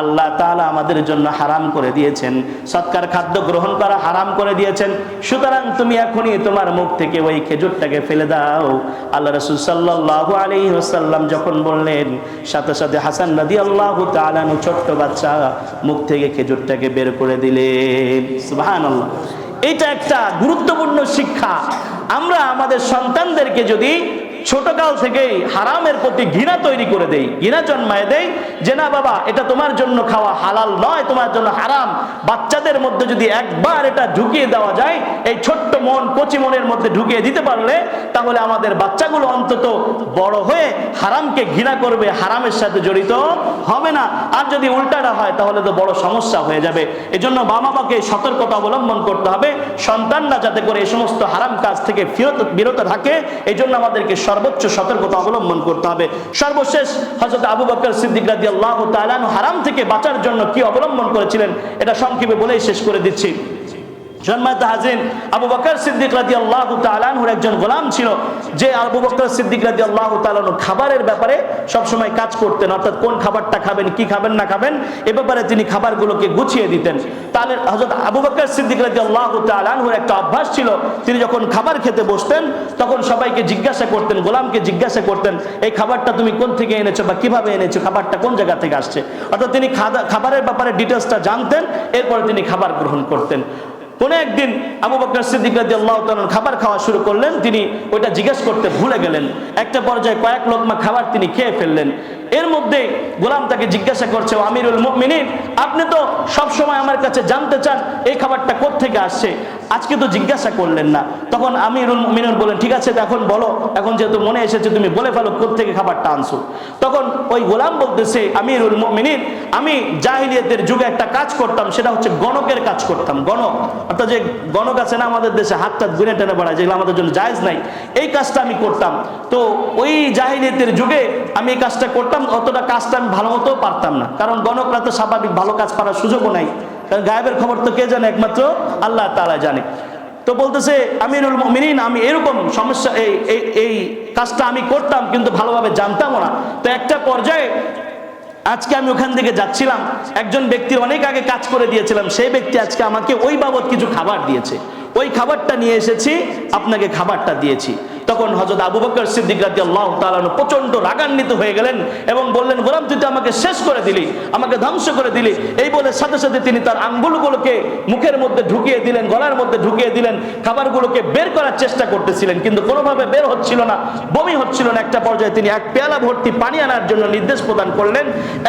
আল্লাহ তাআলা আমাদের জন্য হারাম করে দিয়েছেন, সৎকার খাদ্য গ্রহণ করা হারাম করে দিয়েছেন। সুতরাং তুমি এখনই তোমার মুখ থেকে ওই খেজুরটাকে ফেলে দাও। আল্লাহ রাসূল সাল্লাল্লাহু আলাইহি ওয়াসাল্লাম যখন বললেন, সাথে সাথে হাসান রাদিয়াল্লাহু তাআলা আনহু ছোট্ট বাচ্চা মুখ থেকে খেজুরটাকে বের করে দিলেন। সুবহানাল্লাহ। এটা একটা গুরুত্বপূর্ণ শিক্ষা। আমরা আমাদের সন্তানদেরকে যদি ছোটকাল থেকেই হারামের প্রতি ঘৃণা তৈরি করে দেই, ঘৃণা জন্মায় দেই যে না বাবা এটা তোমার জন্য খাওয়া হালাল নয়, তোমার জন্য হারাম, বাচ্চাদের মধ্যে যদি একবার এটা ঢুকিয়ে দেওয়া যায়, এই ছোট্ট মন কচি মনের মধ্যে ঢুকিয়ে দিতে পারলে, তাহলে আমাদের বাচ্চাগুলো অন্তত বড় হয়ে হারামকে ঘৃণা করবে, হারামের সাথে জড়িত হবে না। আর যদি উল্টাটা হয় তাহলে তো বড় সমস্যা হয়ে যাবে। এজন্য বাবা মাকে সতর্কতা অবলম্বন করতে হবে, সন্তানরা যাতে করে এই সমস্ত হারাম কাজ থেকে বিরত থাকে, এই জন্য আমাদেরকে সর্বোচ্চ সতর্কতা অবলম্বন করতে হবে। সর্বশেষ হযরত আবু বকর সিদ্দিক রাদিয়াল্লাহু তাআলা হারাম থেকে বাঁচার জন্য কি অবলম্বন করেছিলেন এটা সংক্ষেপে বলেই শেষ করে দিচ্ছি। সম্মানিত হাজিরিন, আবু বকর সিদ্দিক রাদিয়াল্লাহু তাআলা আনহুর একজন গোলাম ছিল, যে আবু বকর সিদ্দিক রাদিয়াল্লাহু তাআলা আনহু খাবারের ব্যাপারে সব সময় কাজ করতেন, অর্থাৎ কোন খাবারটা খাবেন, কি খাবেন না খাবেন, এ ব্যাপারে তিনি খাবারগুলোকে গুছিয়ে দিতেন। তাহলে হযরত আবু বকর সিদ্দিক রাদিয়াল্লাহু তাআলা আনহুর একটা অভ্যাস ছিল, তিনি যখন খাবার খেতে বসতেন তখন সবাইকে জিজ্ঞাসা করতেন, গোলামকে জিজ্ঞাসা করতেন, এই খাবারটা তুমি কোন থেকে এনেছো বা কিভাবে এনেছো, খাবারটা কোন জায়গা থেকে আসছে, অর্থাৎ তিনি খাবারের ব্যাপারে ডিটেইলসটা জানতেন, এরপরে তিনি খাবার গ্রহণ করতেন। কোন একদিন আবু বকর সিদ্দিক রাদিয়াল্লাহু তাআলা খাবার খাওয়া শুরু করলেন, তিনি ওইটা জিজ্ঞেস করতে ভুলে গেলেন। একটা পর্যায়ে কয়েক লোকমা খাবার তিনি খেয়ে ফেললেন। এর মধ্যে গোলাম তাকে জিজ্ঞাসা করছে, ও আমিরুল মুমিনিন, আপনি তো সব সময় আমার কাছে জানতে চান এই খাবারটা কোত্থেকে আসছে, আজকে তো জিজ্ঞাসা করলেন না। তখন আমিরুল মুমিনিন বলেন, ঠিক আছে এখন বলো, এখন যেহেতু মনে এসেছে তুমি বলে ফেলো কোত্থেকে খাবারটা আনছো। তখন ওই গোলাম বলতেছে, আমিরুল মুমিনিন, আমি জাহিলিয়াতের যুগে একটা কাজ করতাম, সেটা হচ্ছে গণকের কাজ করতাম। গণক অর্থাৎ যে গণক আছে না আমাদের দেশে, হাতটা গুনে টেনে বেড়ায়, যেগুলো আমাদের জন্য জায়েজ নাই, এই কাজটা আমি করতাম। তো ওই জাহিলিয়াতের যুগে আমি এই কাজটা করতাম, অতটা কাজটা আমি ভালো মতো পারতাম না, কারণ গণকরা তো স্বাভাবিক ভালো কাজ পারার সুযোগও নাই, কারণ গায়েবের খবর তো কে জানে, একমাত্র আল্লাহ তাআলা জানে। তো বলতেছে, আমিরুল মুমিনিন, আমি এরকম সমস্যা এই কাজটা আমি করতাম কিন্তু ভালোভাবে জানতামও না। তো একটা পর্যায়ে আজকে আমি ওখান থেকে যাচ্ছিলাম, একজন ব্যক্তির অনেক আগে কাজ করে দিয়েছিলাম, সেই ব্যক্তি আজকে আমাকে ওই বাবদ কিছু খাবার দিয়েছে, ওই খাবারটা নিয়ে এসেছি, আপনাকে খাবারটা দিয়েছি। তখন হযরত আবু বকর সিদ্দিক রাদিয়াল্লাহু তাআলা আনহু প্রচন্ড রাগান্বিত হয়ে গেলেন এবং বললেন, গোলাম তুই তো আমাকে শেষ করে দিলি, আমাকে ধ্বংস করে দিলি। এই বলে সাথে সাথে তিনি তার আঙ্গুলগুলোকে মুখের মধ্যে ঢুকিয়ে দিলেন, গলার মধ্যে ঢুকিয়ে দিলেন, খাবারগুলোকে বের করার চেষ্টা করতেছিলেন, কিন্তু কোনোভাবে বের হচ্ছিল না, বমি হচ্ছিল না। একটা পর্যায়ে তিনি এক পেয়ালা ভর্তি পানি আনার জন্য নির্দেশ প্রদান করলেন।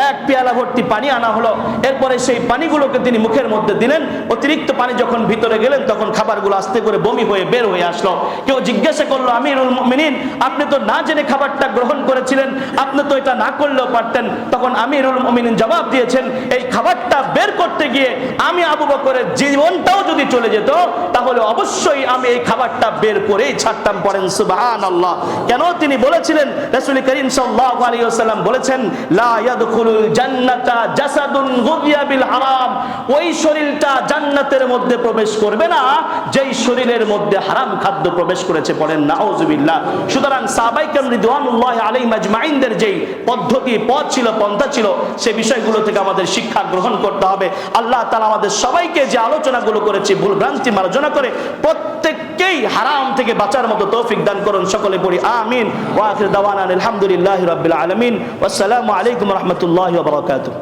এক পেয়ালা ভর্তি পানি আনা হলো। এরপরে সেই পানিগুলোকে তিনি মুখের মধ্যে দিলেন। অতিরিক্ত পানি যখন ভিতরে গেলেন তখন খাবারগুলো আস্তে করে বমি হয়ে বের হয়ে আসলো। কেউ জিজ্ঞাসা করলো, আমি আমিরুল মুমিনিন, আপনি তো না জেনে খাবারটা গ্রহণ করেছিলেন, আপনি তো এটা না করলেও পারতেন। তখন আমিরুল মুমিনিন জবাব দিয়েছেন, এই খাবারটা বের করতে গিয়ে আমি আবু বকরের জীবনটাও যদি চলে যেত তাহলে অবশ্যই আমি এই খাবারটা বের করেই ছাড়তাম। পড়েন সুবহানাল্লাহ। কেন? তিনি বলেছিলেন, রাসূল করিম সাল্লাল্লাহু আলাইহি ওয়াসাল্লাম বলেছেন, লা ইয়াদখুলুল জান্নাতা জাসাদুন গুযিয়া বিল হারাম, ওই শরীরটা জান্নাতের মধ্যে প্রবেশ করবে না যেই শরীরের মধ্যে হারাম খাদ্য প্রবেশ করেছে। পড়েন নাউযুবিল্লাহ। সুতরাং সাহাবায়ে কেরাম রিদওয়ানুল্লাহি আলাইহিম আজমাইনদের যেই পদ্ধতি, পথ ছিল, পন্থা ছিল, সে বিষয়গুলো থেকে আমাদের শিক্ষা গ্রহণ করতে হবে। আল্লাহ তাআলা আমাদের সবাইকে যে আলোচনাগুলো করেছি ভুল ভ্রান্তি মার্জনা করে প্রত্যেককেই হারাম থেকে বাঁচার মতো তৌফিক দান করুন। সকলে পড়ি আমিন। ওয়া আখির দাওয়ানা আলহামদুলিল্লাহি রাব্বিল আলামিন। ওয়াসসালামু আলাইকুম ওয়া রাহমাতুল্লাহি ওয়া বারাকাতুহু।